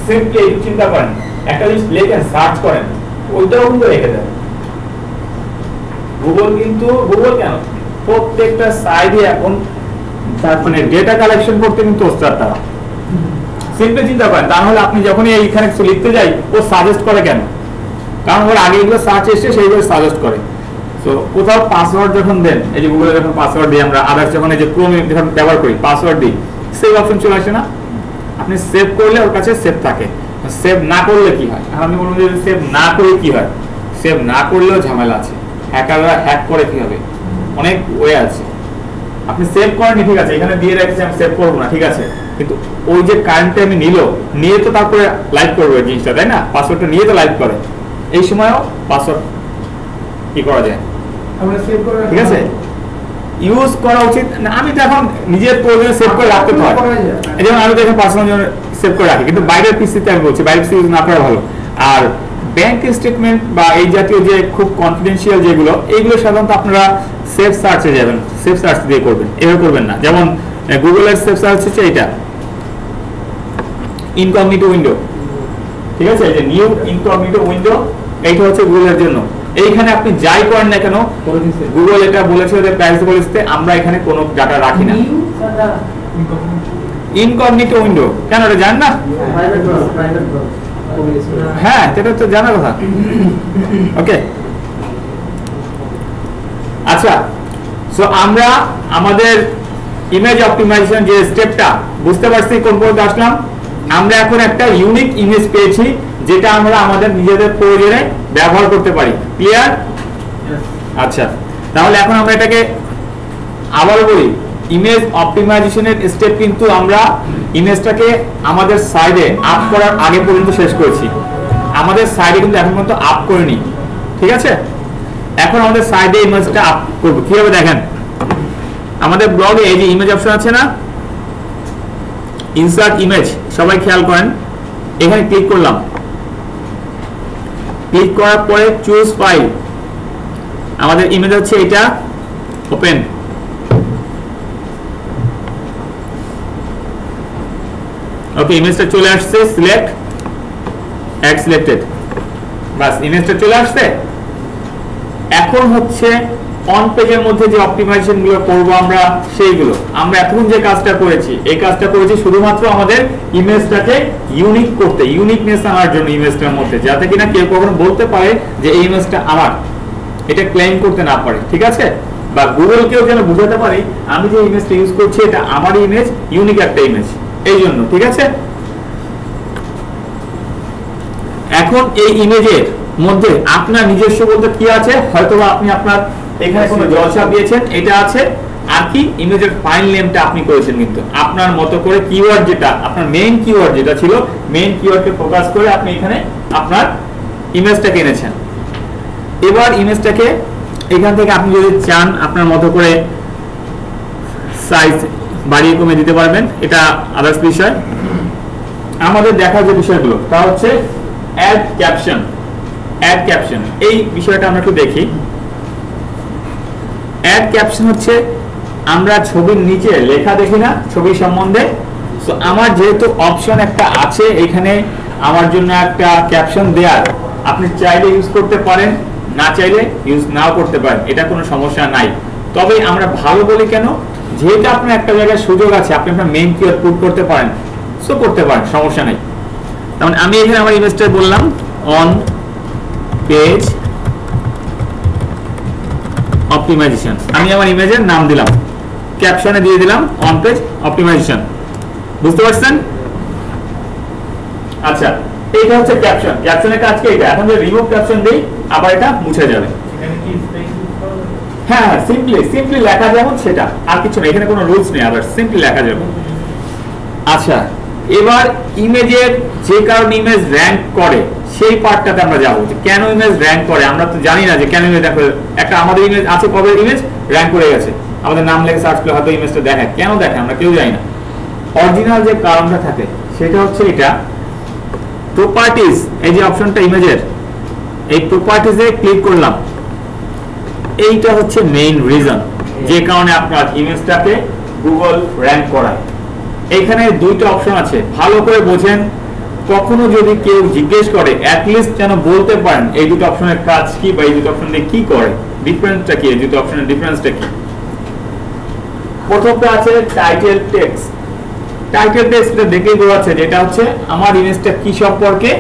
সিম্পলি চিন্তা করেন, একটা জিনিস লেখেন সার্চ করেন, ওইটাও কিন্তু রেখে দেন গুগল। কিন্তু গুগল কেন প্রত্যেকটা সাইডে এখন মানে ডেটা কালেকশন করতে কিন্তু ওস্তাদ তারা। সিম্পলি চিন্তা করেন, তাহলে আপনি যখনই এইখানে কিছু লিখতে যাই ও সাজেস্ট করে কেন? কারণ ওর আগে এগুলো সার্চ এসে সেইগুলো সাজেস্ট করে। তো কোথাও পাসওয়ার্ড যখন দেন, এই যে গুগলে যখন পাসওয়ার্ড দিই আমরা, আদার্স যখন এই যে ক্রোমে যখন ব্যবহার করি পাসওয়ার্ড দিই, সেভ অপশন চলে আসে না? আপনি সেভ করলে ওর কাছে সেভ থাকে, সেভ না করলে কি হয়? আর আমি বলবো যে সেভ না করে কি হয়, সেভ না করলেও ঝামেলা আছে, হ্যাকাররা হ্যাক করে কি হবে, অনেক ওয়ে আছে। আপনি সেভ করেন ঠিক আছে, এখানে দিয়ে রাখছি আমি সেভ করবো না ঠিক আছে, কিন্তু ওই যে কারেন্টে আমি নিয়ে তো তারপরে লাইভ করবো জিনিসটা, তাই না? পাসওয়ার্ডটা নিয়ে তো লাইভ করে, এই সময়ও পাসওয়ার্ড কি করা যায়, ঠিক আছে, ইউজ করা উচিত না। আমি তো এখন নিজের প্রয়োজনে সেভ করে রাখতে হয়, যেমন আমি তো এখন পার্সোনাল জন্য সেভ করে রাখি, কিন্তু বাইরের পিসিতে আমি বলছি বাইরের পিসি ইউজ না করা ভালো। আর ব্যাংক স্টেটমেন্ট বা এই জাতীয় যে খুব কনফিডেন্সিয়াল যেগুলো, এইগুলো সাধারণত আপনারা সেভ সার্চে যাবেন, সেভ সার্চ দিয়ে করবেন, এভাবে করবেন না। যেমন গুগলের সেভ সার্চ হচ্ছে এটা ইনকগনিটো উইন্ডো, ঠিক আছে, এই যে নিউ ইনকগনিটো উইন্ডো, এইটা হচ্ছে গুগলের জন্য। এইখানে আপনি যাই করেন না কেন, গুগল এটা বলেছে যে প্রাইভেসি পলিসিতে আমরা এখানে কোনো ডাটা রাখি না। ইনকগনিটো উইন্ডো কেন, এটা জানেন না? হ্যাঁ, এটা তো জানার কথা। ওকে, আচ্ছা, সো আমরা আমাদের ইমেজ অপটিমাইজেশন যে স্টেপটা বুঝতে পারছি, কোন পর্যন্ত আসলাম। আমরা এখন একটা ইউনিক ইমেজ পেয়েছি যেটা আমরা আমাদের নিজেদের প্রয়োজনে ব্যবহার করতে পারি। ক্লিয়ার? আচ্ছা, তাহলে এখন আমরা এটাকে আবার বলি, ইমেজ অপটিমাইজেশনের স্টেপ কিন্তু আমরা ইমেজটাকে আমাদের সাইডে আপ করার আগে পর্যন্ত শেষ করেছি। আমাদের সাইডে কিন্তু এখন পর্যন্ত আপ করিনি, ঠিক আছে? এখন আমাদের সাইডে ইমেজটা আপ করব। কিভাবে দেখেন, আমাদের ব্লগে এই যে ইমেজ অপশন আছে না, ইনসার্ট ইমেজ, সবাই খেয়াল করেন, এখানে ক্লিক করলাম, ক্লিক করার পরে চুজ ফাইল, আমাদের ইমেজ হচ্ছে এটা, ওপেন। ওকে, ইমেজটা চলে আসছে, সিলেক্ট, অ্যাড সিলেক্টেড, বাস ইমেজটা চলে আসছে। এখন হচ্ছে অন পেজের মধ্যে যে অপটিমাইজেশন গুলো করবো আমরা, সেইগুলো আমরা এখন যে কাজটা করেছি, এই কাজটা করেছি শুধুমাত্র আমাদের ইমেজটাকে ইউনিক করতে, ইউনিকনেস আনার জন্য ইমেজটার মধ্যে, যাতে কিনা কেউ কখনো বলতে পারে যে এই ইমেজটা আমার, এটা ক্লেম করতে না পারে, ঠিক আছে? বা গুগলকেও যেন বুঝাতে পারি আমি যে ইমেজটা ইউজ করছি এটা আমার ইমেজ, ইউনিক একটা ইমেজ, এই জন্য, ঠিক আছে? এখন এই ইমেজের মধ্যে আপনার নিজস্ব বলতে কি আছে, হয়তো আপনি আপনার এখানে কোনো জলসা দিয়েছেন, এটা আছে, আর কি ইমেজের ফাইল নেমটা আপনি করেছেন, কিন্তু আপনার মতো করে কিওয়ার্ড, যেটা আপনার মেইন কিওয়ার্ড যেটা ছিল, মেইন কিওয়ার্ডকে ফোকাস করে আপনি এখানে আপনার ইমেজটাকে এনেছেন। এবার ইমেজটাকে এখান থেকে আপনি যদি চান আপনার মতো করে সাইজ বাড়িয়ে কমে দিতে পারবেন, এটা আদার্স বিষয়। আমাদের দেখার যে বিষয়গুলো তা হচ্ছে অ্যাড ক্যাপশন। অ্যাড ক্যাপশন এই বিষয়টা আমরা একটু দেখি। অ্যাড ক্যাপশন হচ্ছে আমরা ছবির নিচে লেখা দেখি না ছবি সম্বন্ধে, তো আমার যেহেতু অপশন একটা আছে এখানে আমার জন্য একটা ক্যাপশন দেয়ার, আপনি চাইলে ইউজ করতে পারেন, না চাইলে ইউজ নাও করতে পারেন, এটা কোনো সমস্যা নাই। তবে আমরা ভালো বলি কেন, যেহেতু আপনার একটা জায়গায় সুযোগ আছে, আপনি আপনার মেইন কিওয়ার্ড পুট করতে পারেন, সো করতে পারেন, সমস্যা নাই। যেমন আমি এখানে আমার ইমেজটা বললাম অন পেজ অপটিমাইজেশন, আমি আমার ইমেজের নাম দিলাম, ক্যাপশনে দিয়ে দিলাম অন পেজ অপটিমাইজেশন, বুঝতে পারছেন? আচ্ছা, এইটা হচ্ছে ক্যাপশন, ক্যাপশনের কাজ কি এটা, এখন যে রিমুভ ক্যাপশন দেই আবার এটা মুছে যাবে। এখানে কি স্পেস ইউজ করা যাবে? হ্যাঁ, সিম্পলি লেখা যাবে সেটা, আর কিছু না, এখানে কোনো রুলস নেই, আবার সিম্পলি লেখা যাবে। আচ্ছা, এবার ইমেজের যে কারণে ইমেজ র্যাঙ্ক করে সেই পার্টটাতে আমরা যাবো, যে কেন ইমেজ র্যাঙ্ক করে। আমরা তো জানি না যে কেন ইমেজ র্যাঙ্ক করে, একটা আমাদের ইমেজ আছে, কবে ইমেজ র্যাঙ্ক করে গেছে, আমাদের নাম লেখে সার্চ করলে হয়তো ইমেজটা দেখে, কেন দেখে আমরা কেউ জানি না। অরিজিনাল যে কারণটা থাকে সেটা হচ্ছে এটা, প্রপার্টিজ, এই যে অপশনটা ইমেজের, এই প্রপার্টিজে ক্লিক করলাম, এইটা হচ্ছে মেইন রিজন যে কারণে আপনার ইমেজটাকে গুগল র্যাঙ্ক করায়। এখানে দুইটা অপশন আছে, ভালো করে বোঝেন, কখনো যদি কেউ জিজ্ঞেস করে অ্যাটলিস্ট যেন বলতে পারেন এই দুটো অপশনের কাজ কি, বা এই দুটো অপশন দিয়ে কি করে, ডিফারেন্সটা কি, এই দুটো অপশনের ডিফারেন্সটা কি। প্রথমটা আছে টাইটেল টেক্সট। টাইটেল টেক্সটটা দেখেই বোঝা যাচ্ছে যেটা হচ্ছে আমার ইমেজটা কি সম্পর্কে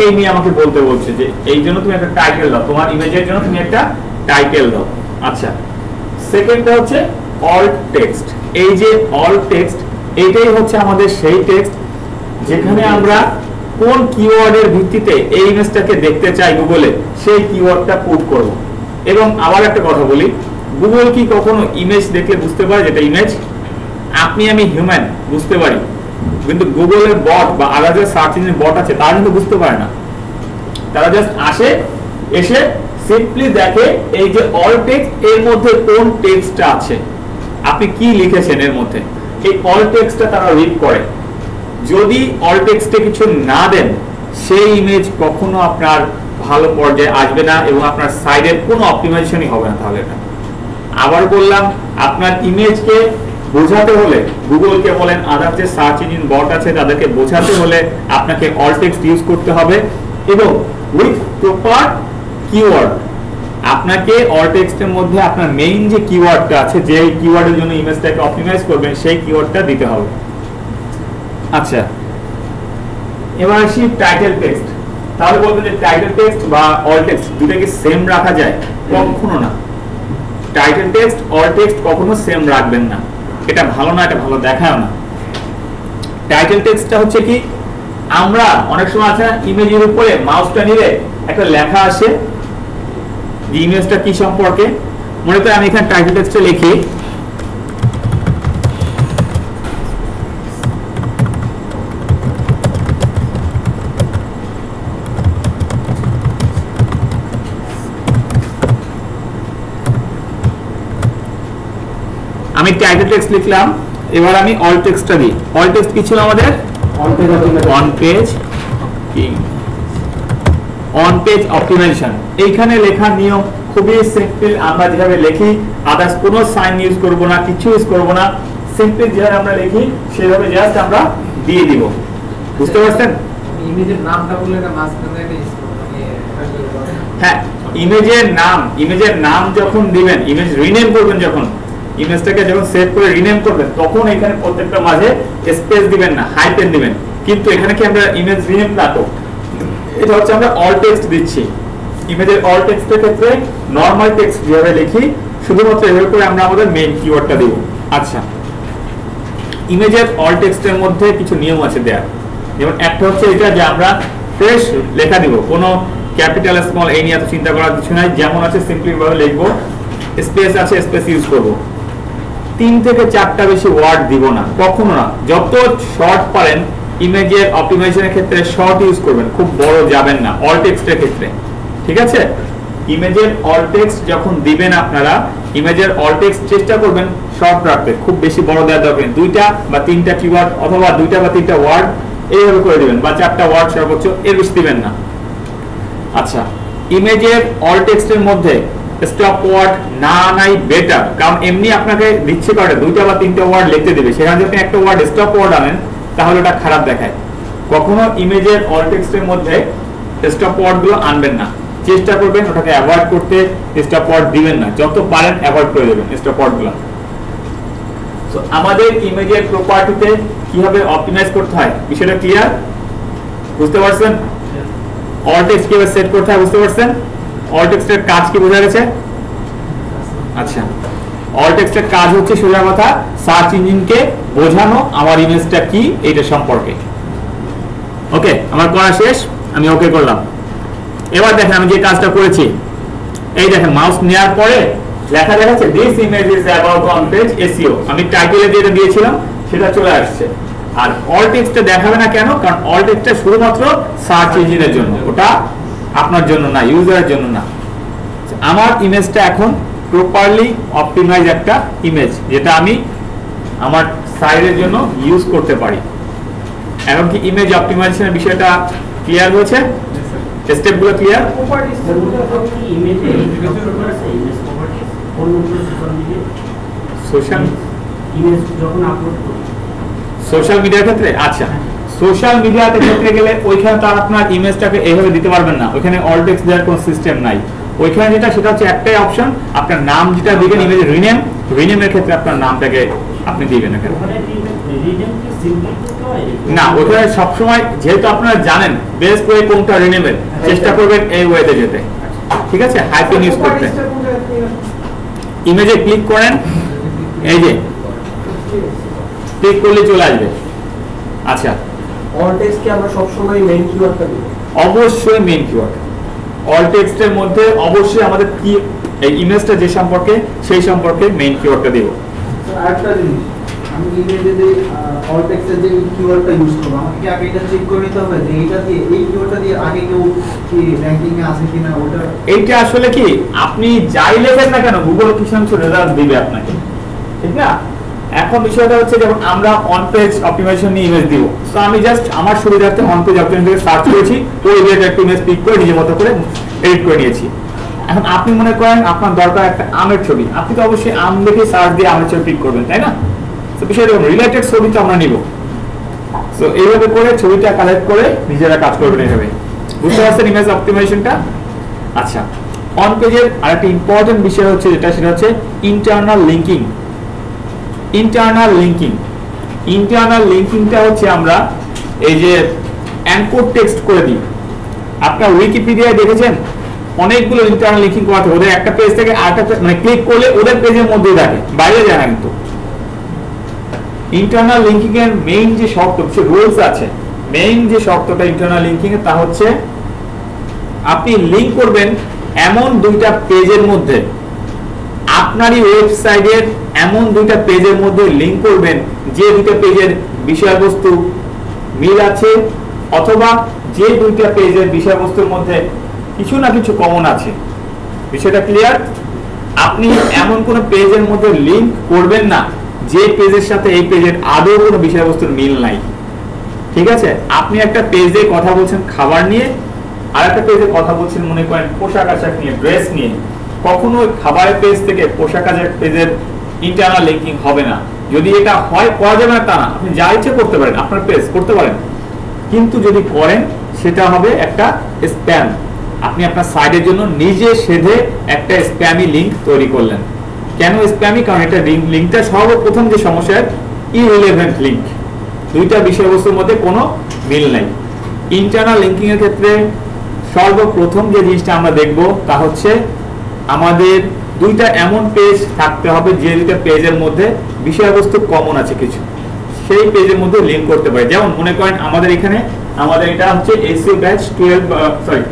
এই নিয়ে আমাকে বলতে বলছে, যে এই জন্য তুমি একটা টাইটেল দাও, তোমার ইমেজের জন্য তুমি একটা টাইটেল দাও। আচ্ছা, সেকেন্ডটা হচ্ছে অল্ট টেক্সট। এই যে অল্ট টেক্সট, এইটাই হচ্ছে আমাদের সেই টেক্সট যেখানে আমরা কোন কিওয়ার্ডের ভিত্তিতে এই ইমেজটাকে দেখতে চাই গুগলে, সেই কিওয়ার্ডটা পুট করব। এবং আবার একটা কথা বলি, গুগল কি কখনো ইমেজ দেখলে বুঝতে পারে যেটা ইমেজ? আপনি আমি হিউম্যান বুঝতে পারি, কিন্তু গুগলের বট বা আলাদা যে সার্চ ইঞ্জিন বট আছে তারা কিন্তু বুঝতে পারে না। তারা জাস্ট আসে, এসে সিম্পলি দেখে এই যে অল টেক্সট, এর মধ্যে কোন টেক্সটটা আছে, আপনি কি লিখেছেন এর মধ্যে, এই অল টেক্সটটা তারা রিড করে। যদি অল টেক্সটে কিছু না দেন, সেই ইমেজ কখনো আপনার ভালো পর্যায়ে আসবে না এবং আপনার সাইডের কোনো অপটিমাইজেশনই হবে না। তাহলে এটা আবার বললাম, আপনার ইমেজকে বোঝাতে হলে, গুগলকে বলেন আদার যে সার্চ ইঞ্জিন বট আছে তাদেরকে বোঝাতে হলে আপনাকে অল টেক্সট ইউজ করতে হবে এবং উইথ প্রপার কিওয়ার্ড। আপনাকে অল টেক্সটের মধ্যে আপনার মেইন যে কিওয়ার্ডটা আছে, যে কিওয়ার্ডের জন্য ইমেজটাকে অপটিমাইজ করবেন, সেই কিওয়ার্ডটা দিতে হবে। আচ্ছা, এবার আসি টাইটেল টেক্সট। তাহলে বলবেন যে টাইটেল টেক্সট বা অল টেক্সট দুটোকে সেম রাখা যায়? কখনো না। টাইটেল টেক্সট অল টেক্সট কখনো সেম রাখবেন না, এটা ভালো না, এটা ভালো দেখায় না। টাইটেল টেক্সটটা হচ্ছে কি, আমরা অনেক সময় আছে ইমেজের উপরে মাউসটা নিলে একটা লেখা আসে যে ইমেজটা কি সম্পর্কে। মনে করি আমি এখানে টাইটেল টেক্সটে লিখি আমি টাইটেল টেক্সট লিখলাম এবার আমি অল টেক্সটটা দিই। অল টেক্সট কি ছিল আমাদের? On page on page optimization. এইখানে লেখার নিয়ম খুবই সিম্পল, আমরা যেভাবে লিখি, আদার্স কোনো সাইন ইউজ করব না, কিছু ইউজ করব না, সিম্পল যেভাবে আমরা লিখি সেভাবে জাস্ট আমরা দিয়ে দিব। বুঝতে পারছেন? ইমেজের নামটা বললে না মাঝখানে হ্যাঁ, ইমেজের নাম যখন দিবেন, ইমেজ রিনেম করবেন, যখন ইমেজটাকে যখন সেভ করে রিনেম করবেন, তখন এখানে প্রত্যেকটা মাঝে স্পেস দিবেন না, হাইফেন দিবেন। কিন্তু এখানে কি আমরা ইমেজ রিনেম না, তো এটা হচ্ছে আমরা অল টেক্সট দিচ্ছি। ইমেজের অল টেক্সটের ক্ষেত্রে নরমাল টেক্সট যেভাবে লিখি, শুধুমাত্র এভাবে করে আমরা আমাদের মেইন কিওয়ার্ডটা দেব। আচ্ছা, ইমেজের অল টেক্সটের মধ্যে কিছু নিয়ম আছে দেয়া। যেমন একটা হচ্ছে এটা যে আমরা ফ্রেশ লেখা দিব, কোনো ক্যাপিটাল স্মল এই নিয়ে এত চিন্তা করার কিছু নাই, যেমন আছে সিম্পলি ভাবে লিখবো। স্পেস আছে, স্পেস ইউজ করব। 3 থেকে 4টা বেশি ওয়ার্ড দিব না, কখনো না। যত শর্ট পারেন ইমেজের অপটিমাইজেশনের ক্ষেত্রে শর্ট ইউজ করবেন, খুব বড় যাবেন না অল টেক্সটের ক্ষেত্রে, ঠিক আছে? ইমেজের অল টেক্সট যখন দিবেন আপনারা, ইমেজের অল টেক্সট চেষ্টা করবেন শর্ট রাখতে, খুব বেশি বড় দেওয়া দরকার নেই। 2টা বা 3টা কিওয়ার্ড অথবা 2টা বা 3টা ওয়ার্ড এইভাবে করে দিবেন, বা 4টা ওয়ার্ড সর্বোচ্চ, এর বেশি দিবেন না। আচ্ছা, ইমেজের অল টেক্সটের মধ্যে স্টপ ওয়ার্ড না নাই বেটার, কারণ এমনি আপনাকে দিচ্ছে করে 2টা বা 3টা ওয়ার্ড লিখতে দিবে, সেখানে যদি একটা ওয়ার্ড স্টপ ওয়ার্ড আনেন তাহলে ওটা খারাপ দেখায়। কখনো ইমেজের অল টেক্সটের মধ্যে স্টপ ওয়ার্ড গুলো আনবেন না, চেষ্টা করবেন ওটাকে অ্যাভয়েড করতে, স্টপ ওয়ার্ড দিবেন না, যত পারেন অ্যাভয়েড করে দেবেন স্টপ ওয়ার্ড গুলো। সো আমাদের ইমেজের প্রপার্টিতে কিভাবে অপটিমাইজ করতে হয় বিষয়টা ক্লিয়ার? বুঝতে পারছেন? অল টেক্সট কিভাবে সেট করতে হয় বুঝতে পারছেন? অল টেক্সটের কাজ কি বোঝা গেছে? আচ্ছা, অল টেক্সটের কাজ হচ্ছে সোজা কথা সার্চ ইঞ্জিনকে বোঝানো আমার ইমেজটা কি এইটা সম্পর্কে। ওকে, আমার করা শেষ, আমি ওকে করলাম। এবার দেখেন আমি যে কাজটা করেছি, এই দেখেন মাউস নেওয়ার পরে লেখা দেখাচ্ছে this image is about on page SEO. আমি টাইটেলে যেটা দিয়েছিলাম সেটা চলে আসছে। আর অল টেক্সটে দেখাবে না কেন? কারণ অল টেক্সটটা শুধুমাত্র সার্চ ইঞ্জিনের জন্য, ওটা আপনার জন্য না, ইউজারের জন্য না। আমার ইমেজটা এখন প্রপারলি অপটিমাইজ একটা ইমেজ, যেটা আমি আমার সাইটের জন্য ইউজ করতে পারি। এখন কি ইমেজ অপটিমাইজেশনের বিষয়টা ক্লিয়ার হয়েছে? স্টেপগুলো ক্লিয়ার? সোশ্যাল মিডিয়ার ক্ষেত্রে? আচ্ছা, সোশ্যাল মিডিয়াতে ক্ষেত্রে গেলে ওইখানে তো আপনার ইমেজটাকে এইভাবে দিতে পারবেন না, ওইখানে অল টেক্সট দেওয়ার কোনো সিস্টেম নাই। ওইখানে যেটা সেটা হচ্ছে একটাই অপশন, আপনার নাম যেটা দিবেন ইমেজে রিনেমের ক্ষেত্রে আপনার নামটাকে আপনি দিবেন এখানে। না, ওখানে সবসময় যেহেতু আপনারা জানেন বেস্ট ওয়ে কোনটা রিনেমের, চেষ্টা করবেন এই ওয়েতে যেতে, ঠিক আছে? হাইফেন ইউজ করতে। ইমেজে ক্লিক করেন, এই যে ক্লিক করলে চলে আসবে। আচ্ছা, অল টেক্সট কি আমরা সবসময় মেইন কিওয়ার্ডটা দিব? অবশ্যই মেইন কিওয়ার্ড। অল টেক্সটের মধ্যে অবশ্যই আমাদের কি এই ইমেজটা যে সম্পর্কে সেই সম্পর্কে মেইন কিওয়ার্ডটা দেব। আরেকটা জিনিস, আমি ইমেজে যে অল টেক্সটের যে কিওয়ার্ডটা ইউজ করব, আমাকে কি আগে এটা চেক করে নিতে হবে যে এইটা দিয়ে এই কিওয়ার্ডটা দিয়ে আগে কেউ কি র‍্যাঙ্কিং এ আছে কিনা? ওটা এইটা আসলে কি আপনি যাই লেখেন না কেন গুগল কিছু কিছু রেজাল্ট দিবে আপনাকে, ঠিক না? এখন বিষয়টা হচ্ছে যেমন আমরা অন পেজ অপটিমাইজেশন নিয়ে ইমেজ দিব, তো আমি জাস্ট আমার সুবিধার্থে অন পেজ অপটিমাইজেশন থেকে সার্চ করেছি, ওই রিলেটেড একটা ইমেজ পিক করে নিজের মতো করে এডিট করে নিয়েছি। এখন আপনি মনে করেন আপনার দরকার একটা আমের ছবি, আপনি তো অবশ্যই আম দেখে সার্চ দিয়ে আমের ছবি পিক করবেন, তাই না? তো বিষয়টা রিলেটেড ছবিটা আমরা নিব, তো এইভাবে করে ছবিটা কালেক্ট করে নিজেরা কাজ করবেন এইভাবে। বুঝতে পারছেন ইমেজ অপটিমাইজেশনটা? আচ্ছা, অন পেজের আরেকটা ইম্পর্টেন্ট বিষয় হচ্ছে যেটা, সেটা হচ্ছে ইন্টারনাল লিঙ্কিং। ইন্টারনাল লিঙ্কিংটা হচ্ছে আমরা এই যে অ্যানকোড টেক্সট করে দিই। আপনার উইকিপিডিয়ায় দেখেছেন অনেকগুলো ইন্টারনাল লিঙ্কিং করা থাকে, ওদের একটা পেজ থেকে আরেকটা মানে ক্লিক করলে ওদের পেজের মধ্যেই থাকে, বাইরে যায় না। কিন্তু ইন্টারনাল লিঙ্কিং এর মেইন যে শর্ত, সে রুলস আছে, মেইন যে শর্তটা ইন্টারনাল লিঙ্কিং এর তা হচ্ছে আপনি লিঙ্ক করবেন এমন দুইটা পেজের মধ্যে, আপনারই ওয়েবসাইটের এমন দুইটা পেজের মধ্যে লিঙ্ক করবেন যে দুইটা পেজের বিষয়বস্তু মিল আছে, অথবা যে দুইটা পেজের বিষয়বস্তুর মধ্যে কিছু না কিছু কমন আছে। বিষয়টা ক্লিয়ার? আপনি এমন কোন পেজের মধ্যে লিঙ্ক করবেন না যে পেজের সাথে এই পেজের আদৌ কোনো বিষয়বস্তুর মিল নাই। ঠিক আছে, আপনি একটা পেজে কথা বলছেন খাবার নিয়ে, আর একটা পেজে কথা বলছেন মনে করেন পোশাক আশাক নিয়ে, ড্রেস নিয়ে, কখনো খাবারের পেজ থেকে পোশাক আশাক পেজের ইন্টারনাল লিঙ্কিং হবে না। যদি এটা হয় করা যাবে না তা না, আপনি যা ইচ্ছে করতে পারেন, আপনার পেজ করতে পারেন, কিন্তু যদি করেন সেটা হবে একটা স্প্যাম। আপনি আপনার সাইটের জন্য নিজে সেধে একটা স্প্যামি লিঙ্ক তৈরি করলেন। কেন স্প্যামি? কারণ এটা লিঙ্কটা সর্বপ্রথম যে সমস্যা, ইররিলেভেন্ট লিঙ্ক, দুইটা বিষয়বস্তুর মধ্যে কোনো মিল নাই। ইন্টারনাল লিঙ্কিং এর ক্ষেত্রে সর্বপ্রথম যে জিনিসটা আমরা দেখব তা হচ্ছে আমাদের দুইটা এমন পেজ থাকতে হবে যে দুইটা পেজের মধ্যে বিষয়বস্তু কমন আছে কিছু, সেই পেজের মধ্যে লিঙ্ক করতে পারে। যেমন মনে করেন আমাদের এখানে আমাদের এটা হচ্ছে SEO batch 12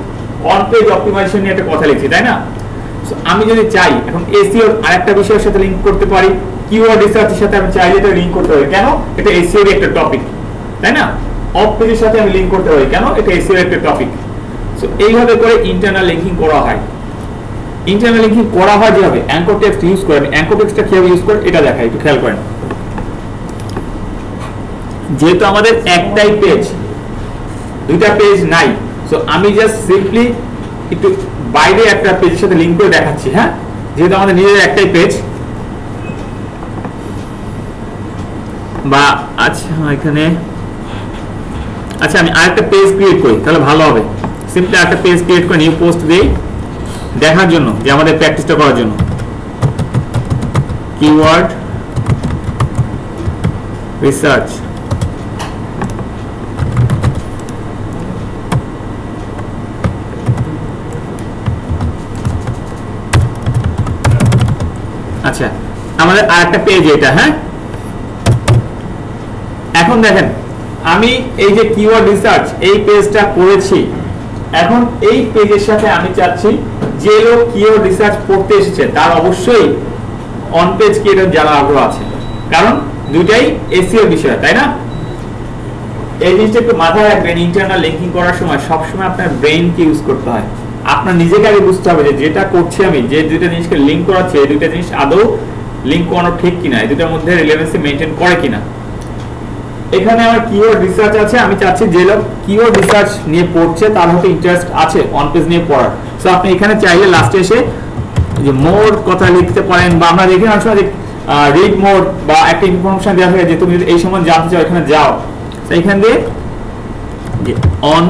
on page optimization নিয়ে একটা কথা লিখছি, তাই না? আমি যদি চাই এখন এসইও আরেকটা বিষয়ের সাথে লিঙ্ক করতে পারি, কিওয়ার্ড রিসার্চের সাথে আমি চাইলে এটা লিঙ্ক করতে পারি। কেন? এটা এসইও এর একটা টপিক, তাই না? অফ পেজের সাথে আমি লিঙ্ক করতে পারি। কেন? এটা এসইও এর একটা টপিক। সো এইভাবে করে ইন্টারনাল লিঙ্কিং করা হয়। ইন্টারনাল লিঙ্কিং করা হয় যেভাবে অ্যাঙ্কর টেক্সট ইউজ করে, আমি অ্যাঙ্কর টেক্সটটা কিভাবে ইউজ করে এটা দেখাই, একটু খেয়াল করেন। যেহেতু আমাদের একটাই পেজ, দুইটা পেজ নাই, সো আমি জাস্ট সিম্পলি একটু বাইরে একটা পেজের সাথে লিঙ্ক করে দেখাচ্ছি। হ্যাঁ, যেহেতু আমাদের নিজের একটাই পেজ, বা আচ্ছা এখানে আচ্ছা আমি আরেকটা পেজ ক্রিয়েট করি, তাহলে ভালো হবে। সিম্পলি একটা পেজ ক্রিয়েট করে নিউ পোস্ট দেই দেখার জন্য, যে আমাদের প্র্যাকটিসটা করার জন্য। কিওয়ার্ড রিসার্চ, আচ্ছা আমাদের আরেকটা পেজ এটা। হ্যাঁ, এখন দেখেন আমি এই যে কিওয়ার্ড রিসার্চ এই পেজটা করেছি, এখন এই পেজের সাথে আমি চাচ্ছি যে লোক কিওয়ার্ড রিসার্চ করতে এসেছে তার অবশ্যই অন পেজ ক্রিয়েটর জানার আগ্রহ আছে, কারণ দুইটাই এসইও বিষয়, তাই না? এই জিনিসটা একটু মাথায় রাখবেন। ইন্টারনাল লিঙ্কিং করার সময় সবসময় আপনার ব্রেইনকে ইউজ করতে হয়। আপনার নিজেকে আগে বুঝতে হবে যে যেটা করছি আমি, যে দুইটা জিনিসকে লিঙ্ক করাচ্ছি, এই দুইটা জিনিস আদৌ লিঙ্ক করানো ঠিক কিনা, এই দুটার মধ্যে রিলেভেন্সি মেইনটেইন করে কিনা। এখানে আমার কিওয়ার্ড রিসার্চ আছে, আমি চাচ্ছি যে লোক কিওয়ার্ড রিসার্চ নিয়ে পড়ছে তার হয়তো ইন্টারেস্ট আছে অন পেজ নিয়ে পড়ার। সো আপনি এখানে চাইলে লাস্টে এসে যে মোর কথা লিখতে পারেন, বা আমরা দেখি অনেক সময় রিড মোর বা একটা ইনফরমেশন দেওয়া হয় যে তুমি এই সময় জানতে চাও এখানে যাও, তো এখান দিয়ে যে অন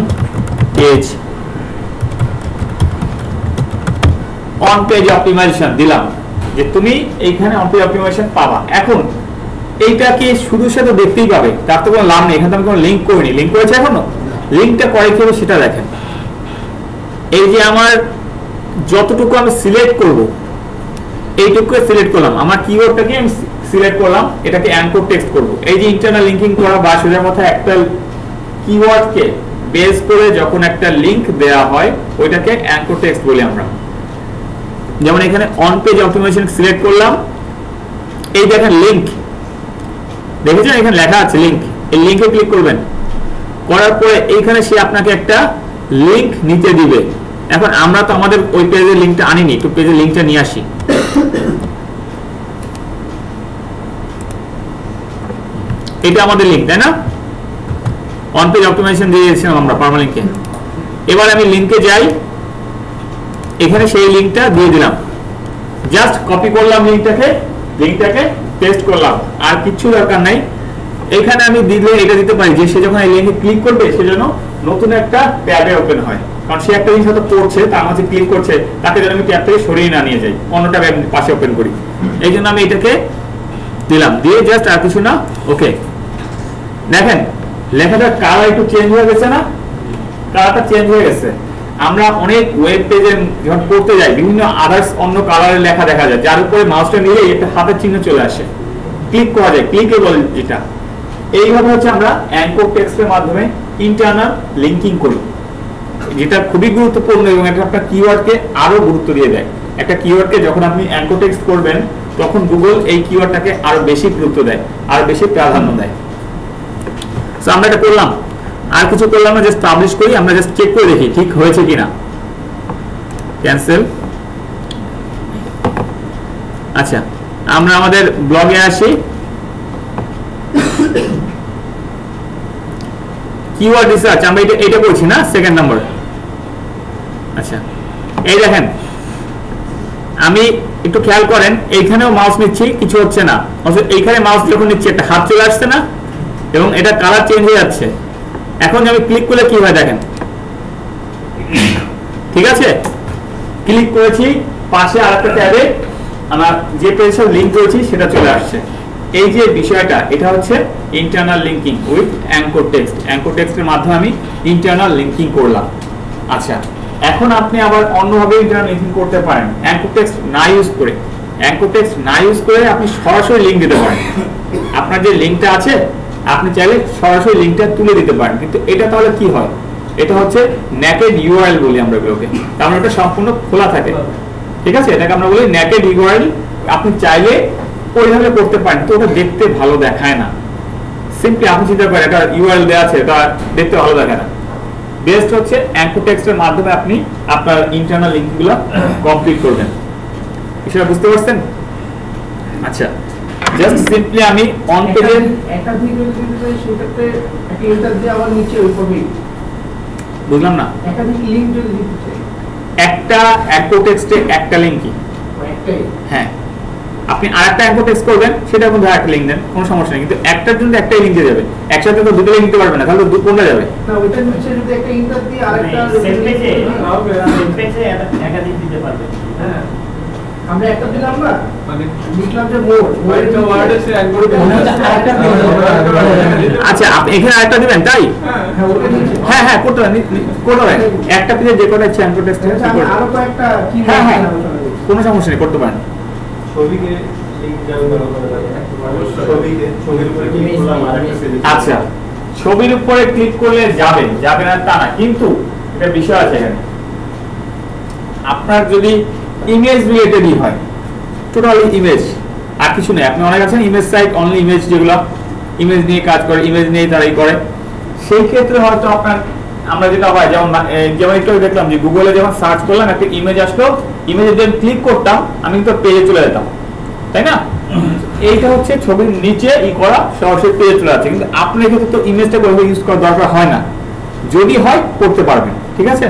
পেজ অপটিমাইজেশন দিলাম, যে তুমি এইখানে অন পেজ অপটিমাইজেশন পাবা। এখন এইটাকে শুধু সাথে দেখতেই পাবে, তার তো কোনো লাভ নেই। এখানে আমি কোনো লিঙ্ক করিনি, লিঙ্ক করেছে এখনো, লিঙ্কটা করে কিভাবে সেটা দেখেন। এই যে আমার যতটুকু আমি সিলেক্ট করব, এইটুকু সিলেক্ট করলাম, আমার কিওয়ার্ডটাকে আমি সিলেক্ট করলাম, এটাকে অ্যাঙ্কর টেক্সট করব। এই যে ইন্টারনাল লিঙ্কিং করা বা সোজা কথা একটা কিওয়ার্ডকে বেস করে যখন একটা লিঙ্ক দেওয়া হয় ওইটাকে অ্যাঙ্কর টেক্সট বলি আমরা। যেমন এখানে অন পেজ অপটিমাইজেশন সিলেক্ট করলাম, এই দেখেন লিঙ্ক, দেখেছেন এখানে লেখা আছে লিঙ্ক, এই লিঙ্কে ক্লিক করবেন, করার পরে এইখানে সে আপনাকে একটা লিঙ্ক নিতে দিবে। এখন আমরা তো আমাদের ওই পেজের লিঙ্কটা আনিনি, একটু পেজের লিঙ্কটা নিয়ে আসি। এটা আমাদের লিঙ্ক, তাই না? অন পেজ অপটিমাইজেশন দিয়ে দিয়েছিলাম আমরা পার্মালিঙ্কে। এবার আমি লিঙ্কে যাই, এখানে সেই লিঙ্কটা দিয়ে দিলাম, জাস্ট কপি করলাম লিঙ্কটাকে পেস্ট করলাম, আর কিছু দরকার নাই। এখানে আমি দিলে এটা দিতে পারি যে সে যখন এই লিঙ্কে ক্লিক করবে সেজন্য নতুন একটা ট্যাবে ওপেন হয়, কারণ সে একটা জিনিস হয়তো পড়ছে, তার মাঝে ক্লিক করছে, তাকে যেন আমি ট্যাব থেকে সরিয়ে না নিয়ে যাই, অন্য ট্যাবে পাশে ওপেন করি। এই জন্য আমি এটাকে দিলাম, দিয়ে জাস্ট আর কিছু না, ওকে। দেখেন লেখাটার কালার একটু চেঞ্জ হয়ে গেছে না? কালারটা চেঞ্জ হয়ে গেছে। আমরা অনেক ওয়েব পেজে যখন পড়তে যাই বিভিন্ন আদার্স অন্য কালারের লেখা দেখা যায়, যার উপরে মাউসটা নিলে একটা হাতের চিহ্ন চলে আসে, ক্লিক করা যায়, ক্লিকেবল যেটা। এইভাবে হচ্ছে আমরা অ্যাঙ্কর টেক্সটের মাধ্যমে ইন্টারনাল লিঙ্কিং করি, যেটা খুবই গুরুত্বপূর্ণ এবং এটা আপনার কিওয়ার্ডকে আরো গুরুত্ব দিয়ে দেয়। একটা কিওয়ার্ডকে যখন আপনি অ্যাঙ্কর টেক্সট করবেন তখন গুগল এই কিওয়ার্ডটাকে আরো বেশি গুরুত্ব দেয়, আরো বেশি প্রাধান্য দেয়। সো আমরা এটা করলাম, আর কিছু করলাম না, জাস্ট পাবলিশ করি, আমরা জাস্ট চেক করে দেখি ঠিক হয়েছে কিনা। ক্যান্সেল। আচ্ছা আমরা আমাদের ব্লগে আসি, কিওয়ার্ড রিসার্চ আমরা এটা করছি না, সেকেন্ড নাম্বার। আচ্ছা, এই দেখেন আমি একটু খেয়াল করেন, এইখানেও মাউস নিচ্ছি, কিছু হচ্ছে না। এইখানে মাউস যখন নিচ্ছি একটা হাত চলে আসছে না, এবং এটা কালার চেঞ্জ হয়ে যাচ্ছে। এখন আমি ক্লিক করলে কি হয় দেখেন, ঠিক আছে, ক্লিক করেছি, পাশে আরেকটা ট্যাবে আমার যে পেজের লিংক করেছি সেটা চলে আসছে। এই যে বিষয়টা, এটা হচ্ছে internal linking with anchor text. Anchor টেক্সটের মাধ্যমে আমি ইন্টারনাল লিঙ্কিং করলাম। আচ্ছা, এখন আপনি আবার অন্যভাবে ইন্টারনাল লিঙ্কিং করতে পারেন অ্যাঙ্কর টেক্সট না ইউজ করে। অ্যাঙ্কর টেক্সট না ইউজ করে আপনি সরাসরি লিঙ্ক দিতে পারেন। আপনার যে লিঙ্কটা আছে আপনি চাইলে সরাসরি লিঙ্কটা তুলে দিতে পারেন, কিন্তু এটা তাহলে কি হয়, এটা হচ্ছে নেকেড ইউআরএল বলি আমরা এগুলোকে, তার মানে এটা সম্পূর্ণ খোলা থাকে, ঠিক আছে, এটাকে আমরা বলি নেকেড ইউআরএল। আপনি চাইলে ওইভাবে করতে পারেন, তো ওটা দেখতে ভালো দেখায় না। সিম্পলি আপনি চিন্তা করেন একটা ইউআরএল দেওয়া আছে, এটা দেখতে ভালো দেখায় না। বেস্ট হচ্ছে অ্যাঙ্কর টেক্সটের মাধ্যমে আপনি আপনার ইন্টারনাল লিঙ্কগুলো কমপ্লিট করবেন। বিষয়টা বুঝতে পারছেন? আচ্ছা, জাস্ট সিম্পলি আমি অন পেজে একাধিক লিঙ্ক দিতে সেটাতে একটা এন্টার দিয়ে আবার নিচে ওই করবে। বুঝলাম না, একাধিক লিঙ্ক যদি দিতে চাই, একটা অ্যাঙ্কর টেক্সটে একটা লিঙ্কই, একটাই। হ্যাঁ, আপনি আরেকটা অ্যাঙ্কর টেক্সট করবেন, সেটার মধ্যে আরেকটা লিঙ্ক দেন, কোনো সমস্যা নেই, কিন্তু একটার জন্য একটাই লিঙ্ক দিয়ে যাবে। একসাথে তো দুটো লিঙ্ক দিতে পারবে না, তাহলে তো কোনটা যাবে? না, ওইটা নিচে যদি একটা এন্টার দিয়ে আরেকটা একাধিক দিতে পারবে। হ্যাঁ, আমরা একটা দিলাম না, মানে লিখলাম যে মোর একটা ওয়ার্ড আছে একবার আচ্ছা, আপনি এখানে আরেকটা দিবেন, তাই? হ্যাঁ হ্যাঁ, করতে পারেন, করতে পারেন। একটা পেজে যে কটা ইচ্ছে অ্যাঙ্কর টেক্সট আরো কয়েকটা কি হ্যাঁ হ্যাঁ, কোনো সমস্যা নেই, করতে পারেন। ছবিকে লিংক যেমন ব্যবহার করা যায়, ছবির উপরে ক্লিক করলাম আরেকটা পেজে। আচ্ছা, ছবির উপরে ক্লিক করলে যাবে যাবে না তা না, কিন্তু এটা বিষয় আছে এখানে। আপনার যদি ইমেজ রিলেটেডই হয়, টোটালি ইমেজ, আর কিছু নেই, আপনি অনেক আছেন ইমেজ সাইট, অনলি ইমেজ, যেগুলো ইমেজ নিয়ে কাজ করে, ইমেজ নিয়ে তারাই করে, সেই ক্ষেত্রে হয়তো আপনার আমরা যেটা হয়, যেমন একটু দেখলাম যে গুগলে যখন সার্চ করলাম একটা ইমেজ আসলো, ইমেজে যখন ক্লিক করতাম আমি কিন্তু পেজে চলে যেতাম, তাই না? এইটা হচ্ছে ছবির নিচে করা, সরাসরি পেজে চলে যাচ্ছে। কিন্তু আপনার ক্ষেত্রে তো ইমেজটা কোথাও ইউজ করার দরকার হয় না, যদি হয় করতে পারবেন, ঠিক আছে?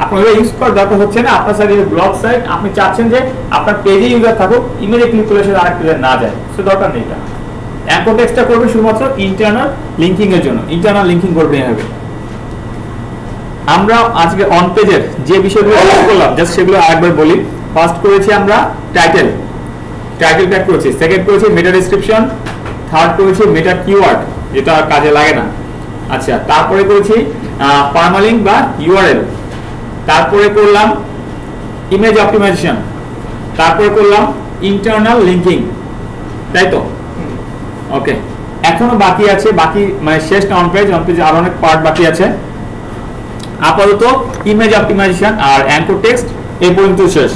আপনার ইউজ করার দরকার হচ্ছে না। আপনার সাইড ব্লগ সাইট, আপনি চাচ্ছেন যে আপনার পেজে ইউজার থাকুক, ইমেজে ক্লিক করলে সেটা আরেক পেজে না যায়, সে দরকার নেই। এটা অ্যাঙ্কর টেক্সটটা করবে শুধুমাত্র ইন্টারনাল লিঙ্কিং এর জন্য, ইন্টারনাল লিঙ্কিং করবে হবে। আমরা আজকে অন পেজের যে বিষয়গুলো করলাম জাস্ট সেগুলো আরেকবার বলি। ফার্স্ট করেছি আমরা টাইটেল ট্যাগ করেছি, সেকেন্ড করেছি মেটা ডেসক্রিপশন, থার্ড করেছি মেটা কিওয়ার্ড, যেটা কাজে লাগে না। আচ্ছা, তারপরে করেছি পারমালিঙ্ক বা ইউআরএল, তারপরে করলাম ইমেজ অপটিমাইজেশন, তারপরে করলাম ইন্টারনাল লিঙ্কিং, তাই তো? ওকে, এখনো বাকি আছে, বাকি মানে শেষ না, অন পেজে আরো অনেক পার্ট বাকি আছে। আপাতত ইমেজ অপটিমাইজেশন আর অ্যাঙ্কর টেক্সট এই পর্যন্ত শেষ।